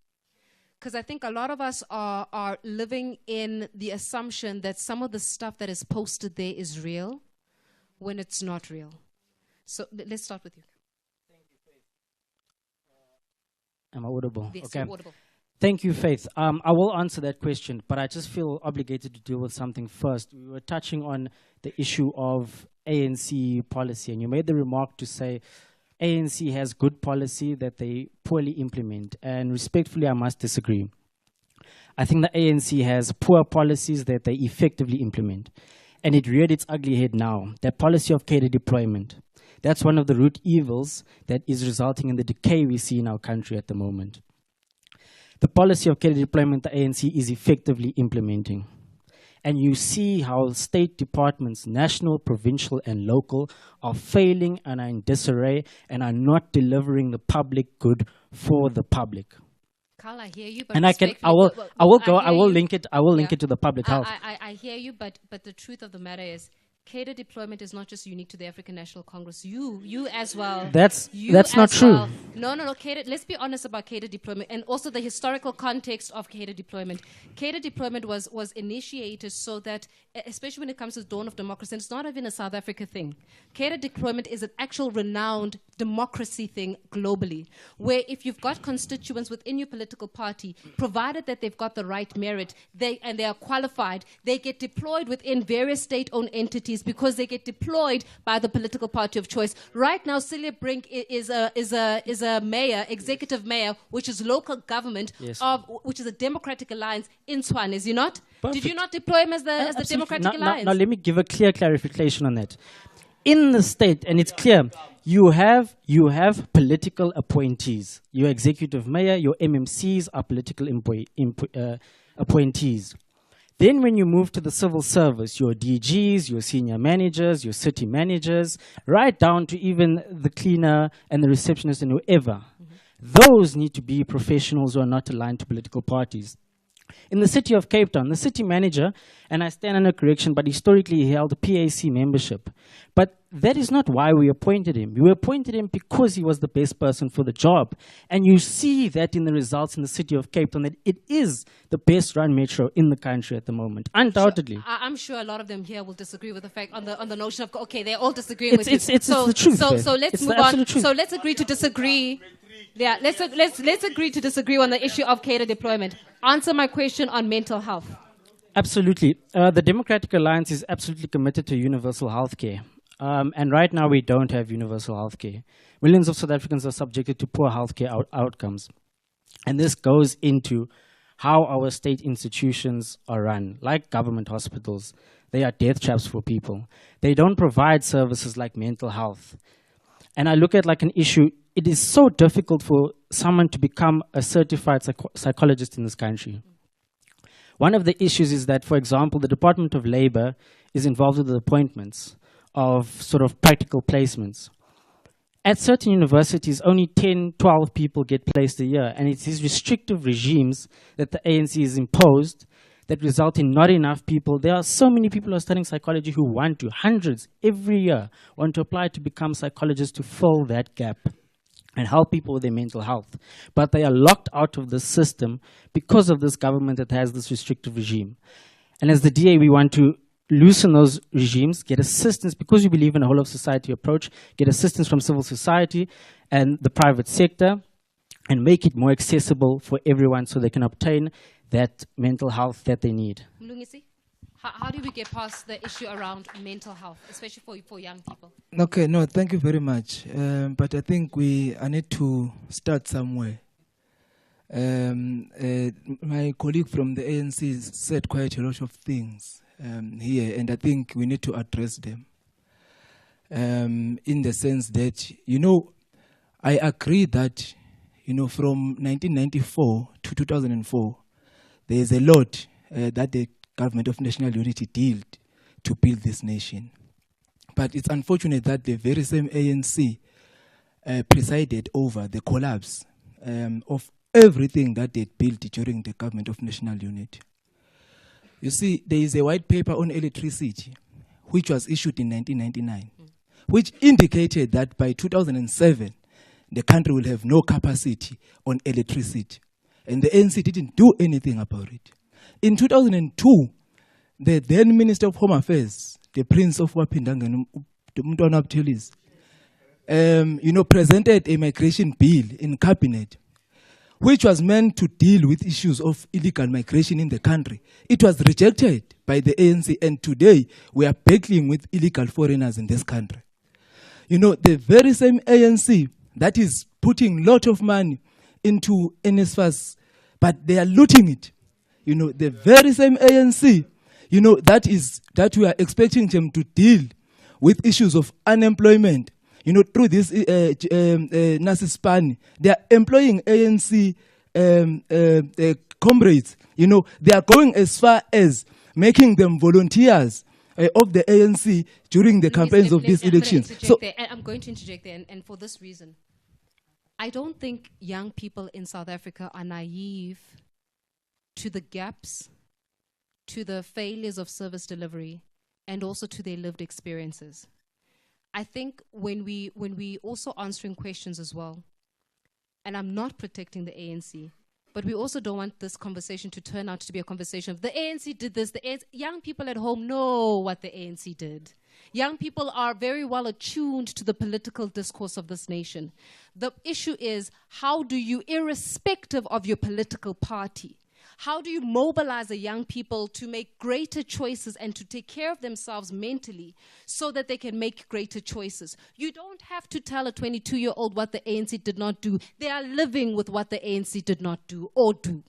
Because I think a lot of us are living in the assumption that some of the stuff that is posted there is real when it's not real. So let's start with you. Am I audible? Yes, Okay. you're audible. Thank you, Faith. I will answer that question, but I just feel obligated to deal with something first. We were touching on the issue of ANC policy, and you made the remark to say ANC has good policy that they poorly implement, and respectfully, I must disagree. I think the ANC has poor policies that they effectively implement, and it reared its ugly head now. That policy of cadre deployment, that's one of the root evils that is resulting in the decay we see in our country at the moment. The policy of cadre deployment the ANC is effectively implementing. And you see how state departments, national, provincial, and local, are failing and are in disarray and are not delivering the public good for the public. Carl, I hear you, but And I will link it to the public health. I hear you, but the truth of the matter is, cadre deployment is not just unique to the African National Congress. You as well. That's not true. Well. No. Cadre. Let's be honest about cadre deployment and also the historical context of cadre deployment. Cadre deployment was initiated so that, especially when it comes to the dawn of democracy, and it's not even a South Africa thing. Cadre deployment is an actual renowned democracy thing globally, where if you've got constituents within your political party, provided that they've got the right merit, they are qualified, they get deployed within various state-owned entities because they get deployed by the political party of choice. Right now, Celia Brink is a mayor, executive mayor, which is local government which is a Democratic Alliance in Tshwane, is he not? Perfect. Did you not deploy him as the Democratic Alliance? Now, let me give a clear clarification on that. In the state, and it's clear, you have political appointees. Your executive mayor, your MMCs are political appointees. Then when you move to the civil service, your DGs, your senior managers, your city managers, right down to even the cleaner and the receptionist and whoever, those need to be professionals who are not aligned to political parties. In the city of Cape Town, the city manager, and I stand under correction, but historically he held a PAC membership. But that is not why we appointed him. We appointed him because he was the best person for the job. And you see that in the results in the city of Cape Town, that it is the best run metro in the country at the moment, undoubtedly. Sure. I'm sure a lot of them here will disagree with the fact on the notion of, okay, they're all disagreeing with you. It's the truth. So let's move on. So let's agree to disagree. Yeah, let's agree to disagree on the issue of cadre deployment. Answer my question on mental health. Absolutely. The Democratic Alliance is absolutely committed to universal health care. And right now we don't have universal health care. Millions of South Africans are subjected to poor health care outcomes. And this goes into how our state institutions are run, like government hospitals. They are death traps for people. They don't provide services like mental health. And I look at like an issue, it is so difficult for someone to become a certified psychologist in this country. One of the issues is that, for example, the Department of Labor is involved with the appointments of sort of practical placements. At certain universities, only 10, 12 people get placed a year, and it's these restrictive regimes that the ANC has imposed that result in not enough people. There are so many people who are studying psychology who want to, hundreds every year, want to apply to become psychologists to fill that gap and help people with their mental health. But they are locked out of the system because of this government that has this restrictive regime. And as the DA, we want to loosen those regimes, get assistance, because we believe in a whole-of-society approach, get assistance from civil society and the private sector, and make it more accessible for everyone so they can obtain that mental health that they need. Mlungisi, how do we get past the issue around mental health, especially for young people? Okay, no, thank you very much. But I think I need to start somewhere. My colleague from the ANC said quite a lot of things here, and I think we need to address them. In the sense that, I agree that, from 1994 to 2004, there is a lot that the Government of National Unity did to build this nation. But it's unfortunate that the very same ANC presided over the collapse of everything that they built during the Government of National Unity. You see, there is a white paper on electricity, which was issued in 1999, which indicated that by 2007, the country will have no capacity on electricity. And the ANC didn't do anything about it. In 2002, the then Minister of Home Affairs, the Prince of Wapindangan, presented a migration bill in cabinet, which was meant to deal with issues of illegal migration in the country. It was rejected by the ANC, and today we are battling with illegal foreigners in this country. You know, the very same ANC that is putting a lot of money into NSFAS, but they are looting it. You know, the very same ANC, you know, that we are expecting them to deal with issues of unemployment. You know, through this Nasispan, they are employing ANC comrades. You know, they are going as far as making them volunteers of the ANC during the campaigns of these elections. I'm going to interject there, and for this reason. I don't think young people in South Africa are naive to the gaps, to the failures of service delivery, and also to their lived experiences. I think when we also answering questions as well, and I'm not protecting the ANC, but we also don't want this conversation to turn out to be a conversation of the ANC did this, young people at home know what the ANC did. Young people are very well attuned to the political discourse of this nation. The issue is, how do you, irrespective of your political party, how do you mobilize the young people to make greater choices and to take care of themselves mentally so that they can make greater choices? You don't have to tell a 22-year-old what the ANC did not do. They are living with what the ANC did not do or do.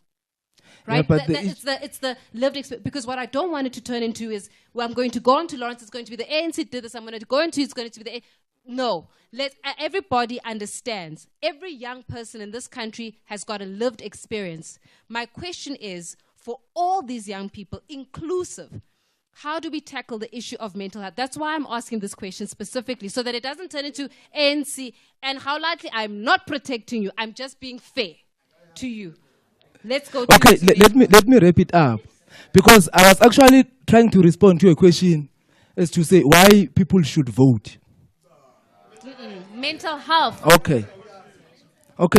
Right? Yeah, it's the lived experience. Because what I don't want it to turn into is, well, I'm going to go on to Lawrence, it's going to be the ANC did this, I'm going to go into, it's going to be the No. Everybody understands. Every young person in this country has got a lived experience. My question is, for all these young people, inclusive, how do we tackle the issue of mental health? That's why I'm asking this question specifically, so that it doesn't turn into ANC. And how likely, I'm not protecting you, I'm just being fair to you. Let's go to let me wrap it up, because I was actually trying to respond to a question as to say why people should vote. Mental health. Okay.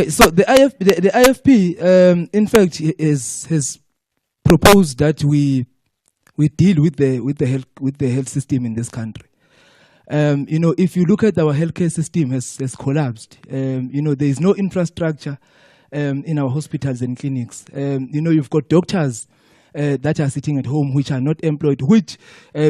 So the IFP, in fact, has proposed that we deal with the health system in this country. You know, if you look at our healthcare system, has collapsed. You know, there is no infrastructure in our hospitals and clinics. You know, you've got doctors that are sitting at home which are not employed, which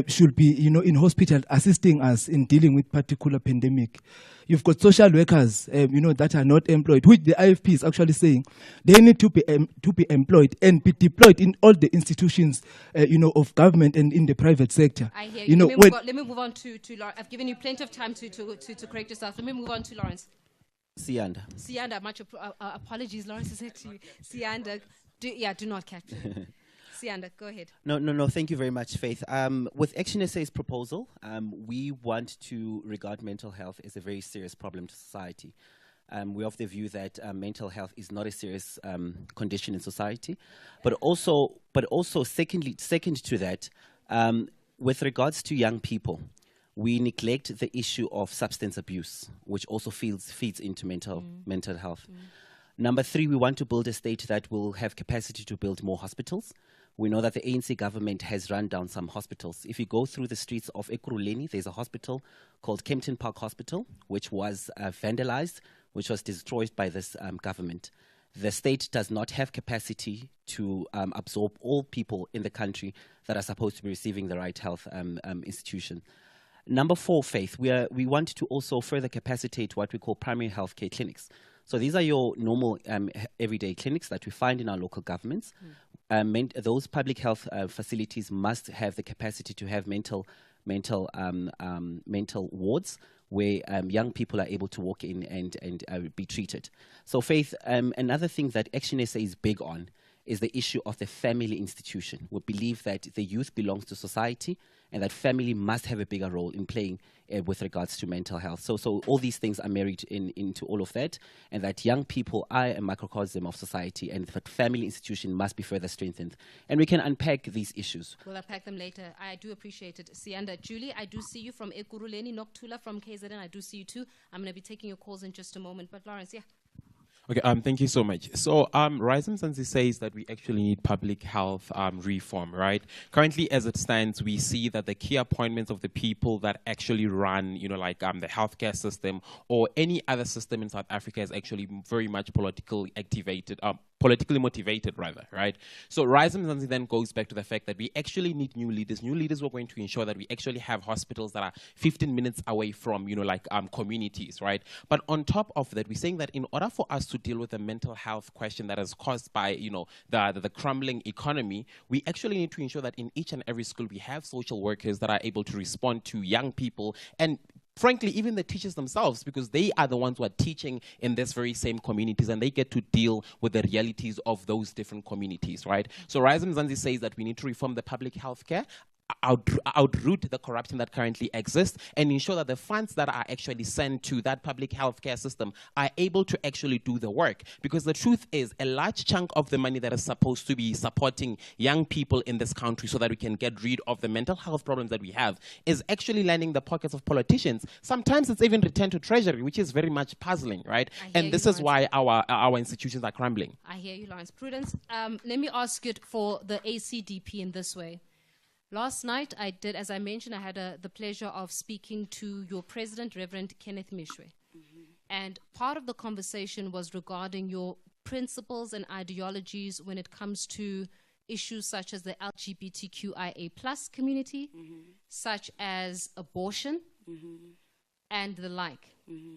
should be, you know, in hospital assisting us in dealing with particular pandemic. You've got social workers, you know, that are not employed, which the IFP is actually saying they need to be employed and be deployed in all the institutions, you know, of government and in the private sector. I hear you. You know, let me move on to Lawrence. I've given you plenty of time to correct yourself. Let me move on to Lawrence. Sianda, much apologies. Lawrence is it to you. Sianda, do not catch me. Sianda, go ahead. No, thank you very much, Faith. With Action SA's proposal, we want to regard mental health as a very serious problem to society. We're of the view that mental health is not a serious condition in society, but also second to that, with regards to young people, we neglect the issue of substance abuse, which also feeds into mental health. Number 3, we want to build a state that will have capacity to build more hospitals. We know that the ANC government has run down some hospitals. If you go through the streets of Ekurhuleni, there's a hospital called Kempton Park Hospital, which was vandalized, which was destroyed by this government. The state does not have capacity to absorb all people in the country that are supposed to be receiving the right health institution. Number 4, Faith, we want to also further capacitate what we call primary healthcare clinics. So these are your normal everyday clinics that we find in our local governments. Those public health facilities must have the capacity to have mental wards where young people are able to walk in and be treated. So Faith, another thing that Action SA is big on is the issue of the family institution. We believe that the youth belongs to society and that family must have a bigger role in playing with regards to mental health. So all these things are married into all of that, and that young people are a microcosm of society, and that family institution must be further strengthened. And we can unpack these issues. We'll unpack them later. I do appreciate it. Sianda, Julie, I do see you from Ekurhuleni, Noktula from KZN. I do see you too. I'm going to be taking your calls in just a moment. But Lawrence, yeah. Okay, thank you so much. So, Rise Mzansi says that we actually need public health reform, right? Currently, as it stands, we see that the key appointments of the people that actually run, the healthcare system or any other system in South Africa is actually very much politically motivated, rather, right? So Rise Mzansi then goes back to the fact that we actually need new leaders. New leaders who are going to ensure that we actually have hospitals that are 15 minutes away from, communities, right? But on top of that, we're saying that in order for us to deal with the mental health question that is caused by, the crumbling economy, we actually need to ensure that in each and every school we have social workers that are able to respond to young people and frankly, even the teachers themselves, because they are the ones who are teaching in this very same communities and they get to deal with the realities of those different communities, right? So Rise Mzansi says that we need to reform the public health care, outroot the corruption that currently exists and ensure that the funds that are actually sent to that public healthcare system are able to actually do the work. Because the truth is, a large chunk of the money that is supposed to be supporting young people in this country so that we can get rid of the mental health problems that we have is actually landing the pockets of politicians. Sometimes it's even returned to treasury, which is very much puzzling, right? And this is why our institutions are crumbling. I hear you, Lawrence. Prudence, let me ask it for the ACDP in this way. Last night, as I mentioned, I had the pleasure of speaking to your president, Reverend Kenneth Mishwe. And part of the conversation was regarding your principles and ideologies when it comes to issues such as the LGBTQIA+ community, such as abortion, and the like.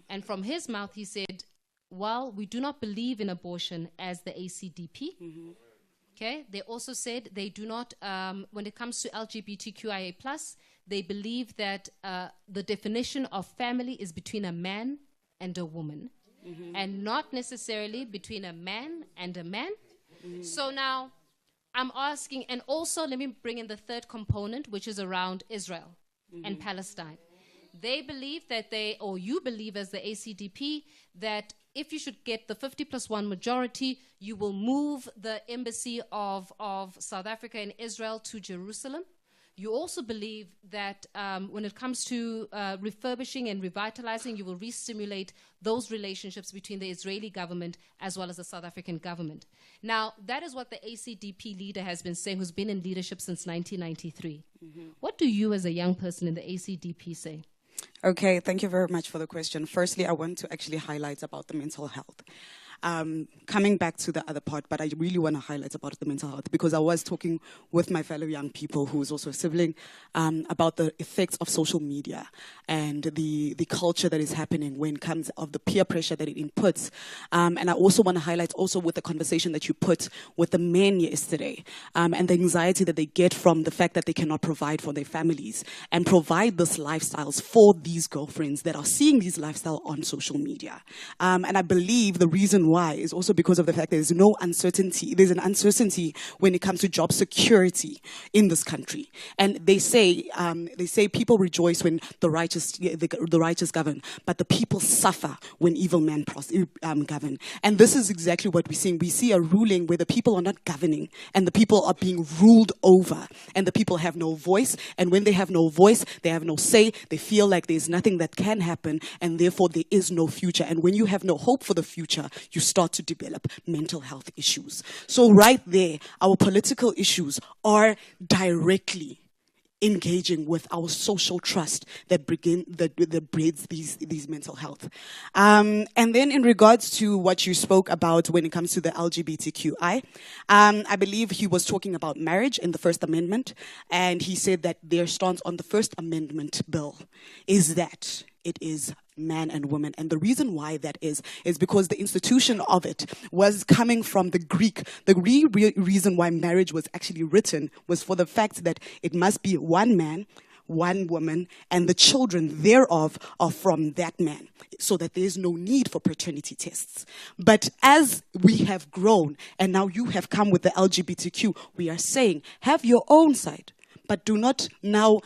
And from his mouth, he said, well, we do not believe in abortion as the ACDP. Okay. They also said they do not, when it comes to LGBTQIA+, they believe that the definition of family is between a man and a woman, and not necessarily between a man and a man. So now I'm asking, and also let me bring in the third component, which is around Israel and Palestine. They believe that or you believe as the ACDP, that if you should get the 50+1 majority, you will move the embassy of South Africa and Israel to Jerusalem. You also believe that when it comes to refurbishing and revitalizing, you will re-stimulate those relationships between the Israeli government as well as the South African government. Now, that is what the ACDP leader has been saying, who's been in leadership since 1993. What do you as a young person in the ACDP say? Okay, thank you very much for the question. Firstly, I want to actually highlight about the mental health. Coming back to the other part, but I really want to highlight about the mental health because I was talking with my fellow young people who is also a sibling about the effects of social media and the culture that is happening when it comes of the peer pressure that it inputs. And I also want to highlight also with the conversation that you put with the men yesterday and the anxiety that they get from the fact that they cannot provide for their families and provide these lifestyles for these girlfriends that are seeing these lifestyles on social media. And I believe the reason why is also because of the fact there's no uncertainty. There's an uncertainty when it comes to job security in this country. And they say people rejoice when the righteous govern, but the people suffer when evil men govern. And this is exactly what we're seeing. We see a ruling where the people are not governing and the people are being ruled over and the people have no voice. And when they have no voice, they have no say. They feel like there's nothing that can happen and therefore there is no future. And when you have no hope for the future, you start to develop mental health issues. So right there, our political issues are directly engaging with our social trust that breeds these mental health. And then in regards to what you spoke about when it comes to the LGBTQI, I believe he was talking about marriage in the First Amendment, and he said that their stance on the First Amendment bill is that it is man and woman. And the reason why that is because the institution of it was coming from the Greek. The reason why marriage was actually written was for the fact that it must be one man, one woman, and the children thereof are from that man, so that there is no need for paternity tests. But as we have grown, and now you have come with the LGBTQ, we are saying, have your own side, but do not now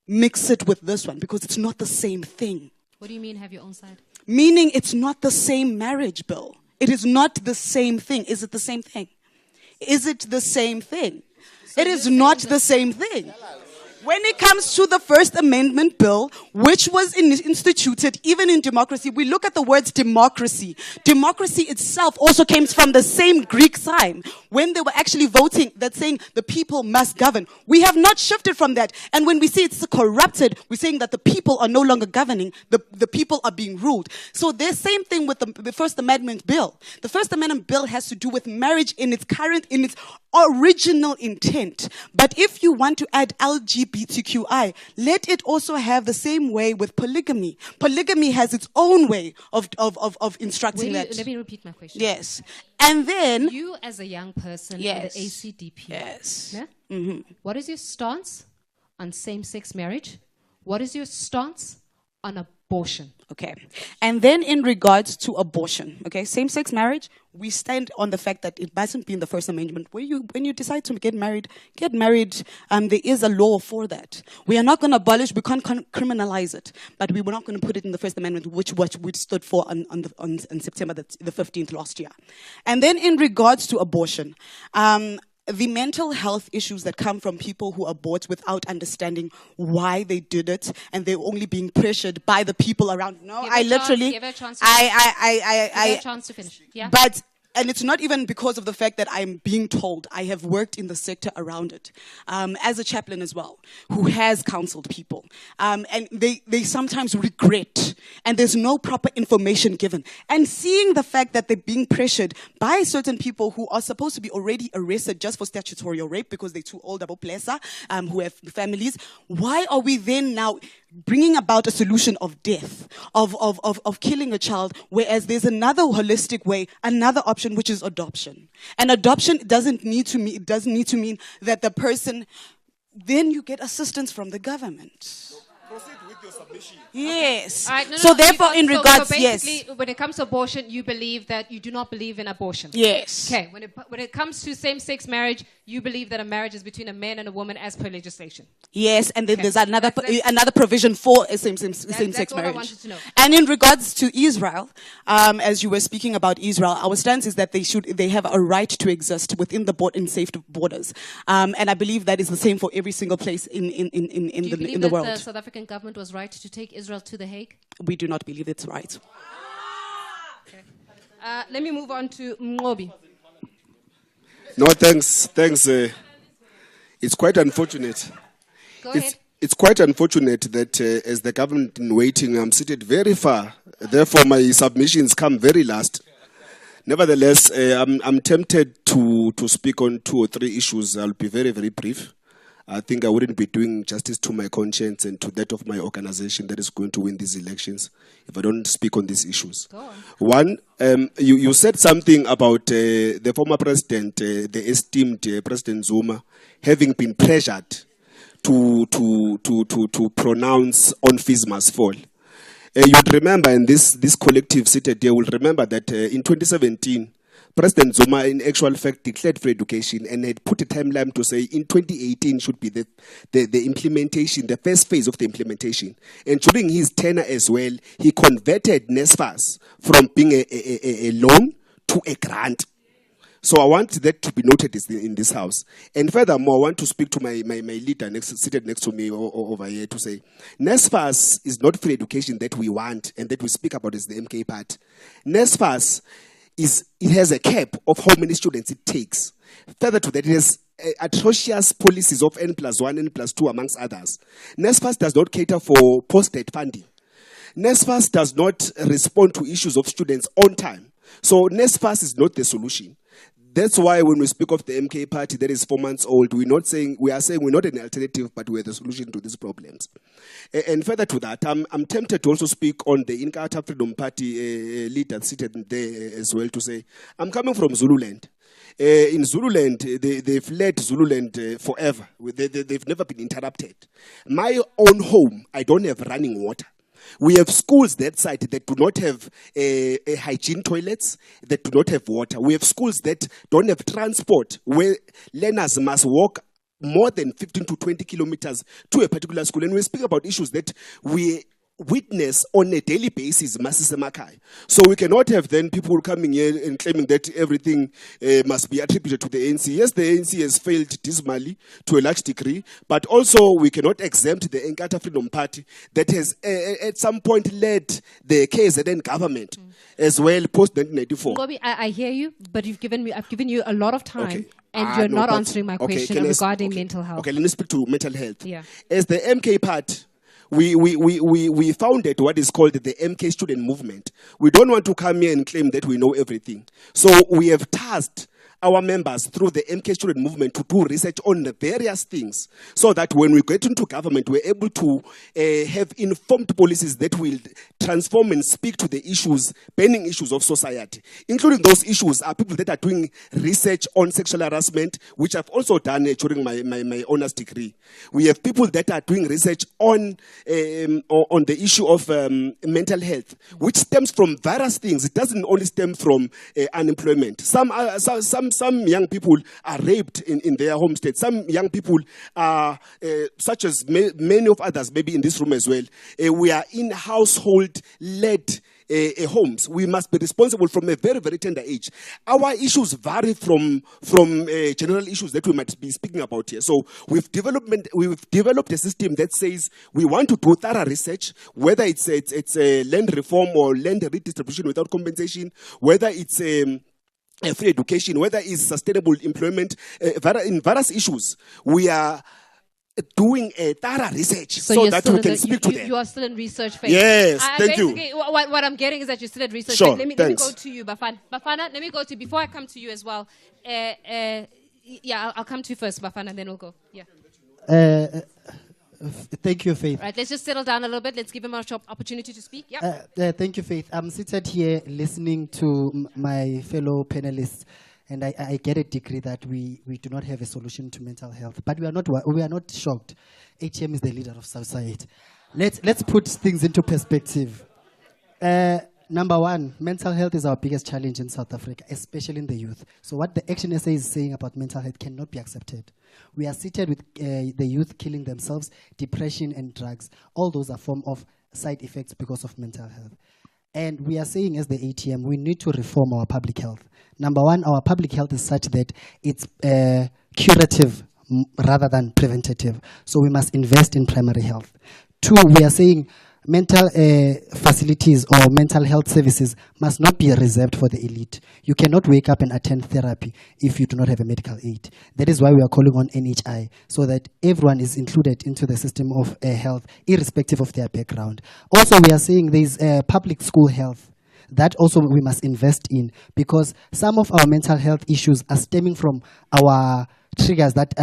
mix it with this one, because it's not the same thing. What do you mean, have your own side? Meaning it's not the same marriage bill. It is not the same thing. Is it the same thing? Is it the same thing? It is not the same thing. When it comes to the First Amendment Bill, which was instituted even in democracy, we look at the words democracy. Democracy itself also came from the same Greek sign when they were actually voting that's saying the people must govern. We have not shifted from that. And when we say it's corrupted, we're saying that the people are no longer governing, the people are being ruled. So the same thing with the First Amendment Bill. The First Amendment Bill has to do with marriage in its original intent. But if you want to add LGBTQI, let it also have the same way with polygamy. Polygamy has its own way of instructing that. Let me repeat my question. Yes. And then you as a young person yes. in the ACDP. Yes. Yeah? Mm-hmm. What is your stance on same-sex marriage? What is your stance on abortion? Okay. And then in regards to abortion, okay, same-sex marriage, we stand on the fact that it mustn't be in the First Amendment. When you decide to get married, there is a law for that. We are not going to abolish, we can't criminalize it, but we were not going to put it in the First Amendment, which we stood for on September the 15th last year. And then in regards to abortion, the mental health issues that come from people who abort without understanding why they did it, and they're only being pressured by the people around. No, Give I her literally, give her a chance to finish. Give her a chance to finish. Yeah. But. And it's not even because of the fact that I'm being told. I have worked in the sector around it, as a chaplain as well, who has counseled people. And they sometimes regret, and there's no proper information given. And seeing the fact that they're being pressured by certain people who are supposed to be already arrested just for statutory rape because they're too old, who have families, why are we then now bringing about a solution of death, of killing a child, whereas there's another holistic way, another option, which is adoption. And adoption doesn't need to mean that the person, then you get assistance from the government. Proceed with your submission. Yes. All right, So therefore, in regards, basically, yes. when it comes to abortion, you believe that you do not believe in abortion. Yes. Okay. When it comes to same-sex marriage, you believe that a marriage is between a man and a woman as per legislation. Yes, and then Okay. there's another provision for a same-sex that's all I marriage. wanted to know. And in regards to Israel, as you were speaking about Israel, our stance is that they have a right to exist within in safe borders, and I believe that is the same for every single place in the world. The South African government was right to take Israel to The Hague? We do not believe it's right. Okay. Let me move on to Mangope. No, thanks. It's quite unfortunate. Go ahead. It's quite unfortunate that as the government in waiting, I'm seated very far. Therefore, my submissions come very last. Nevertheless, I'm tempted to speak on 2 or 3 issues. I'll be very, very brief. I think I wouldn't be doing justice to my conscience and to that of my organization that is going to win these elections if I don't speak on these issues. Go on. One, you said something about the former president, the esteemed President Zuma, having been pressured to pronounce on fees must fall. You'd remember, and this collective seated here will remember that in 2017, President Zuma, in actual fact, declared free education and had put a timeline to say in 2018 should be the implementation, the first phase of the implementation. And during his tenure as well, he converted NSFAS from being a loan to a grant. So I want that to be noted in this house. And furthermore, I want to speak to my leader seated next to me over here to say, NSFAS is not free education that we want and that we speak about as the MK part. NSFAS it has a cap of how many students it takes. Further to that, it has atrocious policies of N+1, N+2, amongst others. NSFAS does not cater for post-date funding. NSFAS does not respond to issues of students on time. So NSFAS is not the solution. That's why when we speak of the MK party that is 4 months old, we are saying we're not an alternative, but we're the solution to these problems. And further to that, I'm tempted to also speak on the Inkatha Freedom Party leader seated there as well to say, I'm coming from Zululand. In Zululand, they've led Zululand forever. They've never been interrupted. My own home, I don't have running water. We have schools that side that do not have hygiene toilets, that do not have water. We have schools that don't have transport, where learners must walk more than 15 to 20 kilometers to a particular school. And we speak about issues that we witness on a daily basis Masisemakai. So we cannot have then people coming here and claiming that everything must be attributed to the ANC. Yes, the ANC has failed dismally to a large degree, but also we cannot exempt the Nkatha Freedom Party that has at some point led the KZN government as well post 1994. Ngobi, I hear you, but I've given you a lot of time. Okay. And you're No, not but- answering my okay, question can I regarding okay. mental health. Okay, let me speak to mental health. Yeah. As the MK party, we founded what is called the MK student movement. We don't want to come here and claim that we know everything. So we have tasked our members through the MK student movement to do research on the various things so that when we get into government, we're able to have informed policies that will transform and speak to the issues, burning issues of society. Including those issues are people that are doing research on sexual harassment, which I've also done during my honors degree. We have people that are doing research on the issue of mental health, which stems from various things. It doesn't only stem from unemployment. Some young people are raped in their home state. Some young people are, such as many of others, maybe in this room as well, we are in household-led homes. We must be responsible from a very, very tender age. Our issues vary from general issues that we might be speaking about here. So we've developed a system that says we want to do thorough research, whether it's a land reform or land redistribution without compensation, whether it's free education, whether it's sustainable employment, in various issues, we are doing a thorough research so that we can speak to them. You are still in research phase. Yes, thank you. What I'm getting is that you're still at research Sure, phase. Let me thanks. go to you, Bafana. Bafana, let me go to you. Before I come to you as well, I'll come to you first, Bafana, and then we'll go. Yeah. Thank you, Faith. Right, let's just settle down a little bit. Let's give him an opportunity to speak. Yeah. Thank you, Faith. I'm seated here listening to my fellow panelists, and I get a degree that we do not have a solution to mental health, but we are not shocked. ATM is the leader of society. Let's put things into perspective. Number one, mental health is our biggest challenge in South Africa, especially in the youth. So what the Action SA is saying about mental health cannot be accepted. We are seated with the youth killing themselves, depression and drugs. All those are form of side effects because of mental health. And we are saying as the ATM, we need to reform our public health. Number one, our public health is such that it's curative rather than preventative. So we must invest in primary health. Two, we are saying mental facilities or mental health services must not be reserved for the elite. You cannot wake up and attend therapy if you do not have a medical aid. That is why we are calling on NHI, so that everyone is included into the system of health, irrespective of their background. Also, we are saying there is public school health. That also we must invest in, because some of our mental health issues are stemming from our triggers, that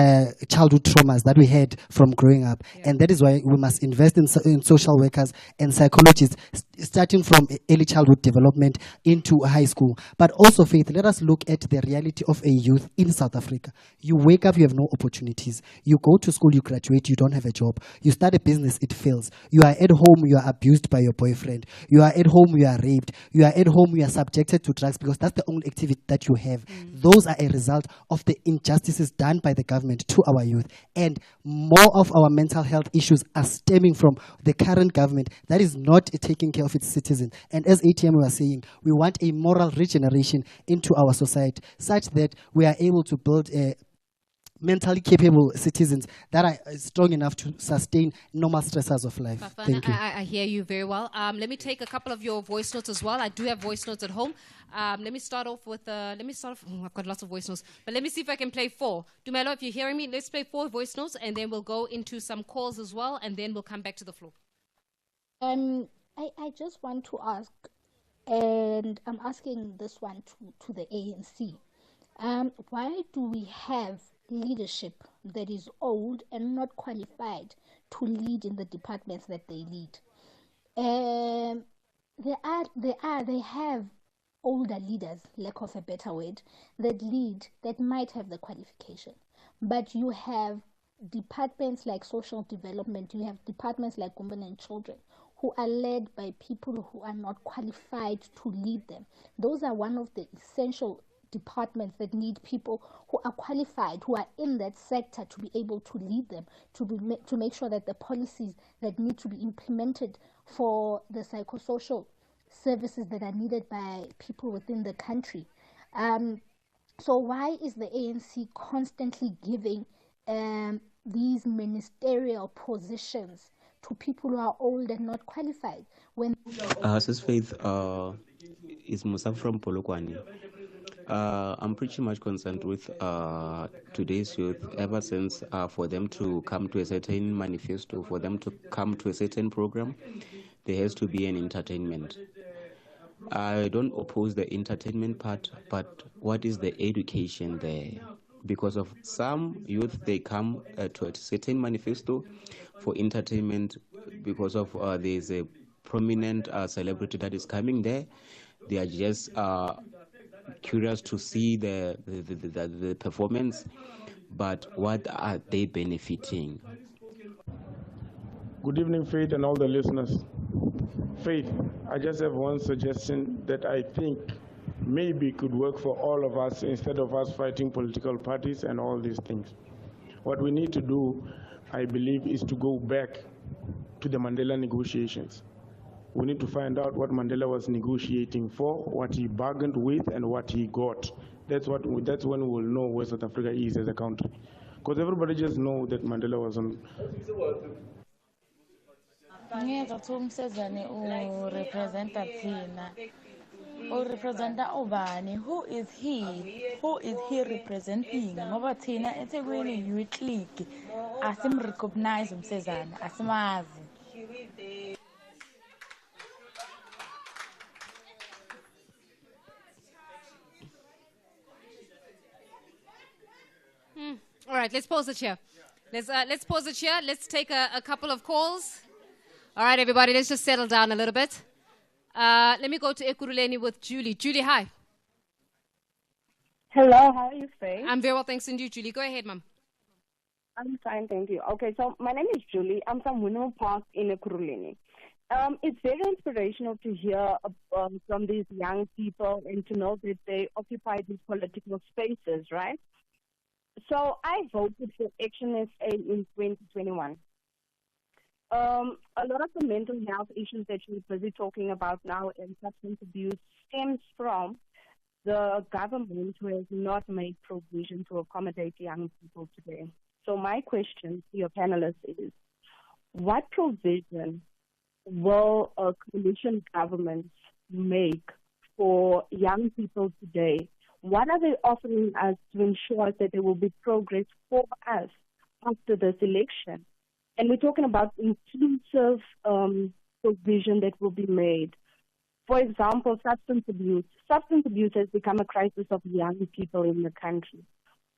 childhood traumas that we had from growing up. Yeah. And that is why we must invest in social workers and psychologists, starting from early childhood development into high school. But also, Faith, let us look at the reality of a youth in South Africa. You wake up, you have no opportunities. You go to school, you graduate, you don't have a job. You start a business, it fails. You are at home, you are abused by your boyfriend. You are at home, you are raped. You are at home, you are subjected to drugs, because that's the only activity that you have. Those are a result of the injustices done by the government to our youth. And more of our mental health issues are stemming from the current government that is not taking care of its citizens. And as ATM we are saying, we want a moral regeneration into our society, such that we are able to build mentally capable citizens that are strong enough to sustain normal stressors of life. Bafana, Thank you. I hear you very well. Let me take a couple of your voice notes as well. I do have voice notes at home. Let me start off with, I've got lots of voice notes, but let me see if I can play 4. Dinallo, if you're hearing me, let's play 4 voice notes, and then we'll go into some calls as well, and then we'll come back to the floor. I just want to ask, and I'm asking this one to the ANC. Why do we have leadership that is old and not qualified to lead in the departments that they lead? They have older leaders, lack of a better word, that lead, that might have the qualification. But you have departments like social development, you have departments like women and children, who are led by people who are not qualified to lead them. Those are one of the essential departments that need people who are qualified, who are in that sector to be able to lead them, to make sure that the policies that need to be implemented for the psychosocial services that are needed by people within the country. So why is the ANC constantly giving these ministerial positions to people who are old and not qualified? When Sis Faith is Musa from Polokwane. I'm pretty much concerned with today's youth ever since for them to come to a certain manifesto, for them to come to a certain program, there has to be an entertainment. I don't oppose the entertainment part, but what is the education there? Because of some youth, they come to a certain manifesto for entertainment because of there's a prominent celebrity that is coming there. They are just curious to see the performance, but what are they benefiting? Good evening, Faith, and all the listeners. Faith, I just have one suggestion that I think maybe could work for all of us instead of us fighting political parties and all these things. What we need to do, I believe, is to go back to the Mandela negotiations. We need to find out what Mandela was negotiating for, what he bargained with, and what he got. That's when we'll know where South Africa is as a country. Because everybody just knows that Mandela was on. Representa ubani? Who is he? Who is he representing? Ngoba thina eThekwini Youth League asimrecognize umsezana, asimazi. All right, let's pause it here. Let's pause it here. Let's take a couple of calls. All right, everybody, let's just settle down a little bit. Let me go to Ekurhuleni with Julie. Julie, hi. Hello, how are you, Faye? I'm very well, thanks, and you, Julie. Go ahead, ma'am. I'm fine, thank you. Okay, so my name is Julie. I'm from Winnow Park in Ekurhuleni. It's very inspirational to hear from these young people and to know that they occupy these political spaces, right? So I voted for Action SA in 2021. A lot of the mental health issues that you're busy talking about now and substance abuse stems from the government who has not made provision to accommodate young people today. So my question to your panelists is, what provision will a coalition government make for young people today? What are they offering us to ensure that there will be progress for us after this election? And we're talking about inclusive provision that will be made. For example, substance abuse. Substance abuse has become a crisis of young people in the country.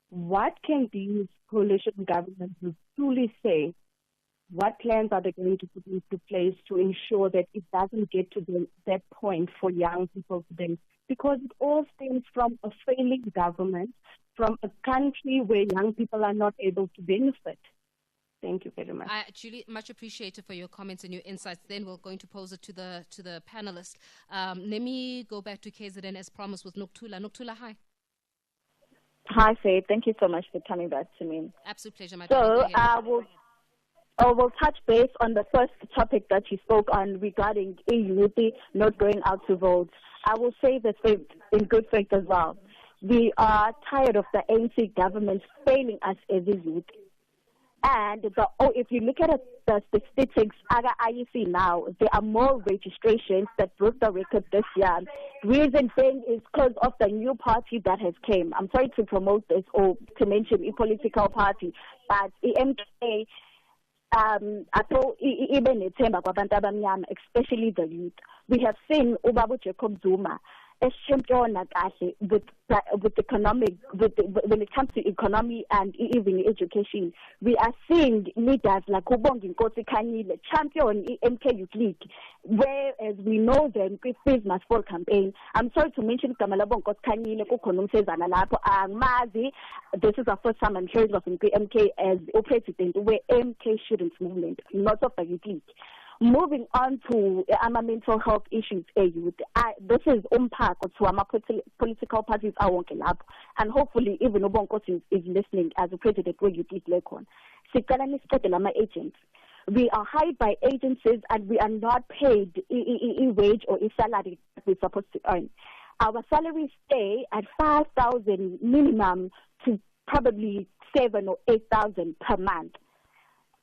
What can these coalition governments truly say? What plans are they going to put into place to ensure that it doesn't get to that point for young people today? Because it all stems from a failing government, from a country where young people are not able to benefit. Thank you very much. Julie, much appreciated for your comments and your insights. Then we're going to pose it to the panelists. Let me go back to KZN as promised with Nokuthula. Nokuthula, hi. Hi, Faith. Thank you so much for coming back to me. Absolute pleasure, my So I will touch base on the first topic that you spoke on regarding youth not going out to vote. I will say this in good faith as well. We are tired of the ANC government failing us as a youth. And if you look at the statistics, IEC now, there are more registrations that broke the record this year. Reason being is because of the new party that has came. I'm sorry to promote this or to mention a political party, but MK, even especially the youth. We have seen Ubaba Jacob Zuma as champion with economic, when it comes to economy and even education. We are seeing leaders like Ubongi Nkosi Kanyile, champion MK Youth League, whereas we know them, Fees Must Fall campaign. I'm sorry to mention Kamalabo Nkosi Kanyile, Kukonum says Analapo, Mazi. This is the first time I'm hearing of MK as president, where MK Students Movement, not of the Youth League. Moving on to mental health issues, youth. This is umpako to political parties awonke lapho, and hopefully even Ubonkosi is listening as a president where you did lekon. Sikala nisicede lama agents. We are hired by agencies and we are not paid a wage or a salary that we're supposed to earn. Our salaries stay at 5,000 minimum to probably 7,000 or 8,000 per month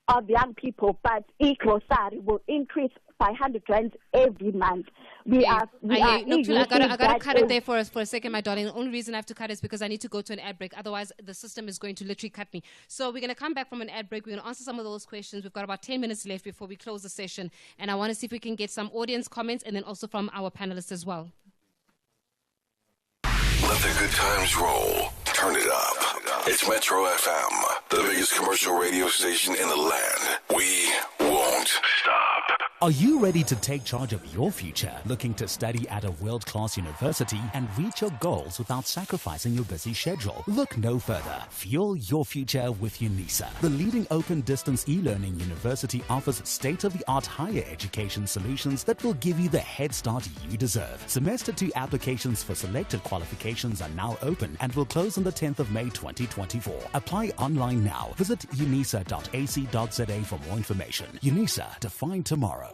of young people, but e-grocery will increase by 100 rand every month. I gotta cut it there for a second, my darling. The only reason I have to cut is because I need to go to an ad break. Otherwise, the system is going to literally cut me. So we're going to come back from an ad break. We're going to answer some of those questions. We've got about 10 minutes left before we close the session. And I want to see if we can get some audience comments and then also from our panelists as well. Let the good times roll. Turn it up. It's Metro FM, the biggest commercial radio station in the land. We won't stop. Are you ready to take charge of your future? Looking to study at a world-class university and reach your goals without sacrificing your busy schedule? Look no further. Fuel your future with UNISA. The leading open distance e-learning university offers state-of-the-art higher education solutions that will give you the head start you deserve. Semester 2 applications for selected qualifications are now open and will close on the 10th of May 2024. Apply online now. Visit unisa.ac.za for more information. UNISA, define tomorrow.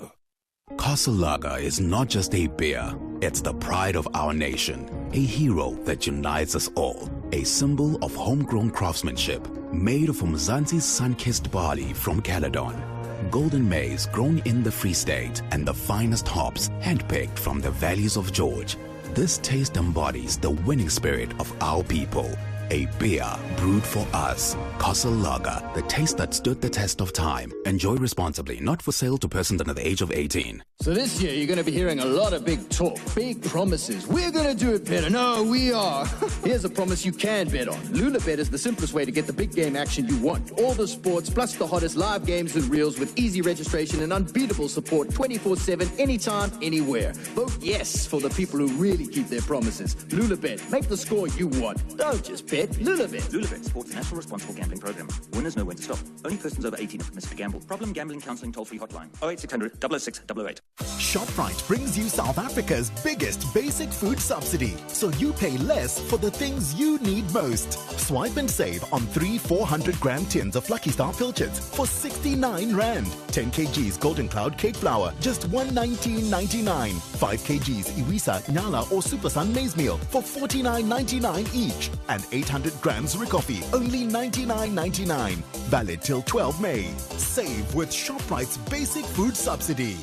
Casa Lager is not just a beer, it's the pride of our nation, a hero that unites us all, a symbol of homegrown craftsmanship, made from Mzansi's sun-kissed barley from Caledon, golden maize grown in the Free State, and the finest hops handpicked from the valleys of George. This taste embodies the winning spirit of our people. A beer brewed for us. Casa Lager, the taste that stood the test of time. Enjoy responsibly, not for sale to persons under the age of 18. So this year, you're going to be hearing a lot of big talk, big promises. We're going to do it better. No, we are. Here's a promise you can bet on. Lulabet is the simplest way to get the big game action you want. All the sports, plus the hottest live games and reels with easy registration and unbeatable support 24/7, anytime, anywhere. Vote yes for the people who really keep their promises. Lulabet, make the score you want. Don't just bet. Lulabet. Lulabet supports the National Responsible Gambling Program. Winners know when to stop. Only persons over 18 are permitted to gamble. Problem gambling counselling toll-free hotline. 08600 006 008. ShopRite brings you South Africa's biggest basic food subsidy, so you pay less for the things you need most. Swipe and save on 3 400-gram tins of Lucky Star pilchards for 69 Rand. 10 kgs Golden Cloud cake flour, just 119.99. 5 kgs Iwisa, Nyala or Super Sun maize meal for 49.99 each. And 800 grams Ricoffee, only 99.99. Valid till 12 May. Save with ShopRite's basic food subsidy.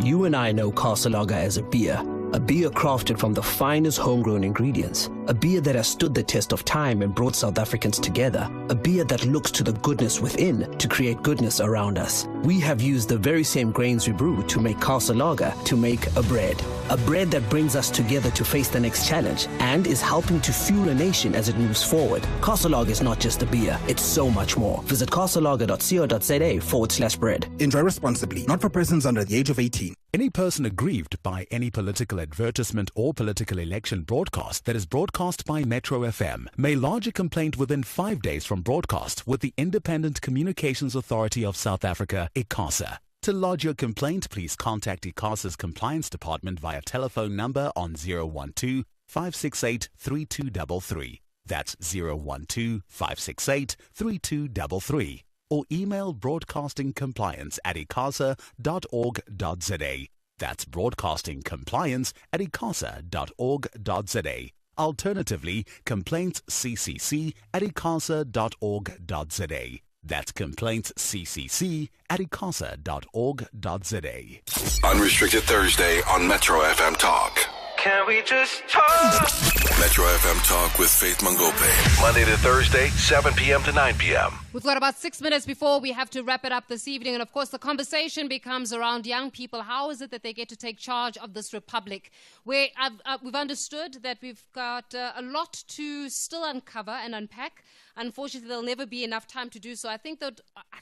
You and I know Casa Lager as a beer crafted from the finest homegrown ingredients, a beer that has stood the test of time and brought South Africans together, a beer that looks to the goodness within to create goodness around us. We have used the very same grains we brew to make Casa Lager, to make a bread that brings us together to face the next challenge and is helping to fuel a nation as it moves forward. Casa Lager is not just a beer, it's so much more. Visit casalager.co.za/bread. Enjoy responsibly, not for persons under the age of 18. Any person aggrieved by any political advertisement or political election broadcast that is broadcast by Metro FM may lodge a complaint within 5 days from broadcast with the Independent Communications Authority of South Africa, ICASA. To lodge your complaint, please contact ICASA's Compliance Department via telephone number on 012-568-3233. That's 012-568-3233. Or email broadcastingcompliance@icasa.org.za. That's broadcastingcompliance@icasa.org.za. Alternatively, complaintsccc@icasa.org.za. That's complaintsccc@icasa.org.za. Unrestricted Thursday on Metro FM Talk. Can we just talk? Metro FM Talk with Faith Mangope. Monday to Thursday, 7 p.m. to 9 p.m. We've got about 6 minutes before we have to wrap it up this evening. And of course, the conversation becomes around young people. How is it that they get to take charge of this republic? Where we've understood that we've got a lot to still uncover and unpack. Unfortunately, there'll never be enough time to do so. I think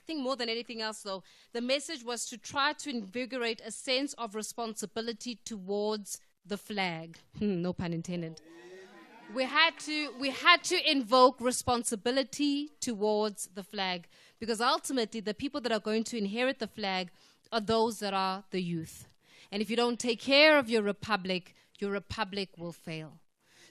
more than anything else, though, the message was to try to invigorate a sense of responsibility towards the flag. No pun intended. We had to invoke responsibility towards the flag, because ultimately the people that are going to inherit the flag are those that are the youth. And if you don't take care of your republic will fail.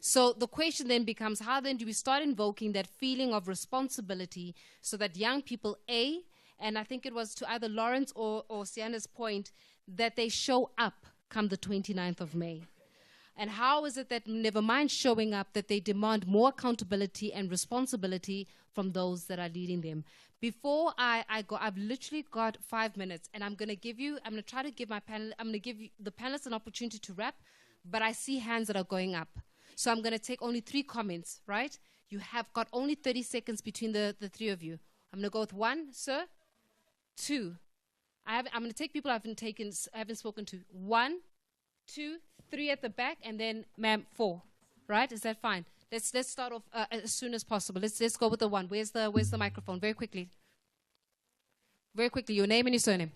So the question then becomes, how then do we start invoking that feeling of responsibility so that young people, and I think it was to either Lawrence or Sienna's point, that they show up come the 29th of May. And how is it that, never mind showing up, that they demand more accountability and responsibility from those that are leading them? Before I go, I've literally got 5 minutes, and I'm going to try to give my panel, I'm going to give the panelists an opportunity to wrap, but I see hands that are going up. So I'm going to take only 3 comments, right? You have got only 30 seconds between the 3 of you. I'm going to go with 1, sir. 2. I'm going to take people I haven't spoken to. 1, 2, 3 at the back, and then, ma'am, 4. Right? Is that fine? Let's start off as soon as possible. Let's go with the 1. Where's the microphone? Very quickly. Very quickly. Your name and your surname.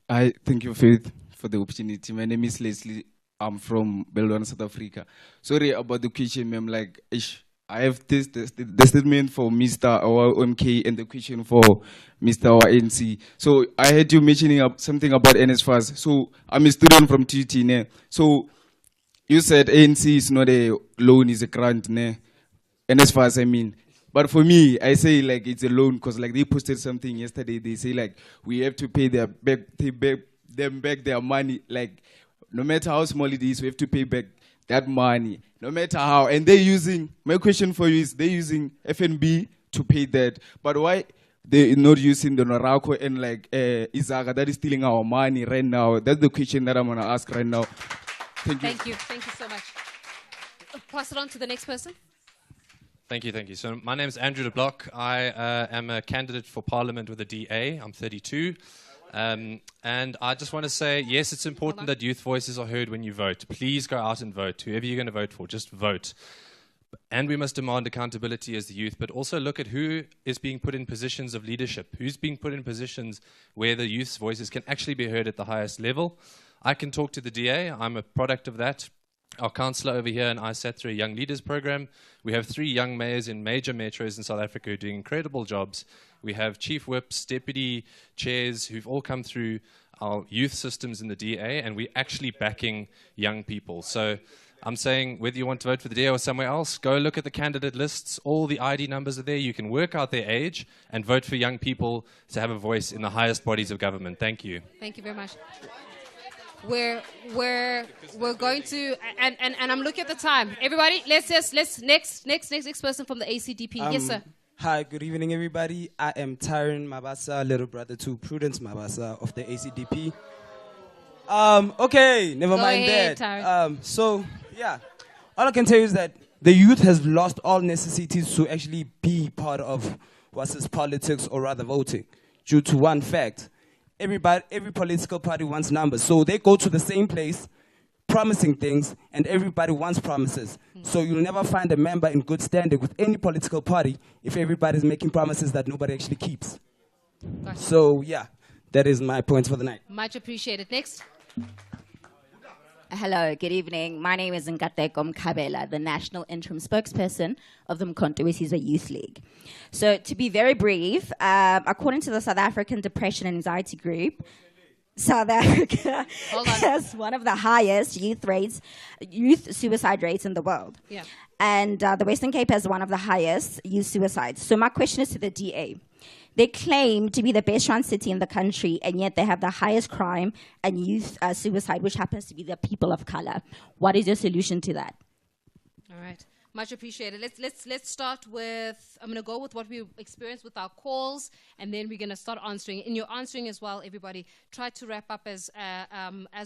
Hi, thank you, Faith, for the opportunity. My name is Leslie. I'm from Belwana, South Africa. Sorry about the question, ma'am. Like, I have the statement for Mr. OMK and the question for Mr. ANC. So I heard you mentioning something about NSFAS. So I'm a student from TUT. Ne? So you said ANC is not a loan, it's a grant. Ne? NSFAS, I mean. But for me, I say like it's a loan because like they posted something yesterday. They say like we have to pay them back their money. Like, no matter how small it is, we have to pay back that money, no matter how. And they're using, my question for you is, they're using FNB to pay that. But why they're not using the Norako and like Izaga that is stealing our money right now? That's the question that I'm going to ask right now. Thank you. Thank you. Thank you so much. Pass it on to the next person. Thank you, thank you. So my name is Andrew de Block. I am a candidate for Parliament with the DA. I'm 32. And I just want to say, yes, it's important that youth voices are heard when you vote. Please go out and vote. Whoever you're going to vote for, just vote. And we must demand accountability as the youth, but also look at who is being put in positions of leadership, who's being put in positions where the youth's voices can actually be heard at the highest level. I can talk to the DA. I'm a product of that. Our councillor over here and I sat through a young leaders program. We have 3 young mayors in major metros in South Africa who are doing incredible jobs. We have chief whips, deputy chairs who've all come through our youth systems in the DA, and we're actually backing young people. So I'm saying whether you want to vote for the DA or somewhere else, go look at the candidate lists. All the ID numbers are there. You can work out their age and vote for young people to have a voice in the highest bodies of government. Thank you. Thank you very much. We're going to, and I'm looking at the time. Everybody, let's next person from the ACDP. Yes, sir. Hi, good evening, everybody. I am Tyron Mabasa, little brother to Prudence Mabasa of the ACDP. Okay, never Go mind ahead, that. So, yeah, all I can tell you is that the youth has lost all necessities to actually be part of what's this politics or rather voting, due to one fact. Every political party wants numbers. So they go to the same place, promising things, and everybody wants promises. So you'll never find a member in good standing with any political party if everybody's making promises that nobody actually keeps. Gotcha. So, yeah, that is my points for the night. Much appreciated. Next. Hello, good evening. My name is Nkateko Mkhabela, the National Interim Spokesperson of the Mkhonto Wesizwe Youth League. So to be very brief, according to the South African Depression and Anxiety Group, South Africa has one of the highest youth suicide rates in the world. Yeah. And the Western Cape has one of the highest youth suicides. So my question is to the DA. They claim to be the best run city in the country, and yet they have the highest crime and youth suicide, which happens to be the people of color. What is your solution to that? All right. Much appreciated. Let's start with, I'm going to go with what we experienced with our calls, and then we're going to start answering. In your answering as well, everybody, try to wrap up as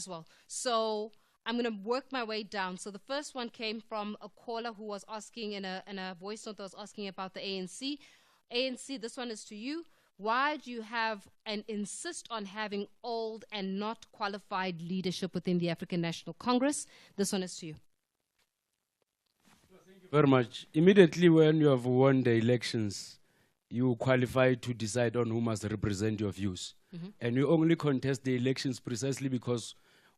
well. So I'm going to work my way down. So the first one came from a caller who was asking in a voice note that was asking about the ANC. ANC, this one is to you. Why do you have and insist on having old and not qualified leadership within the African National Congress? This one is to you. Thank you very much. Immediately when you have won the elections, you qualify to decide on who must represent your views. Mm-hmm. And you only contest the elections precisely because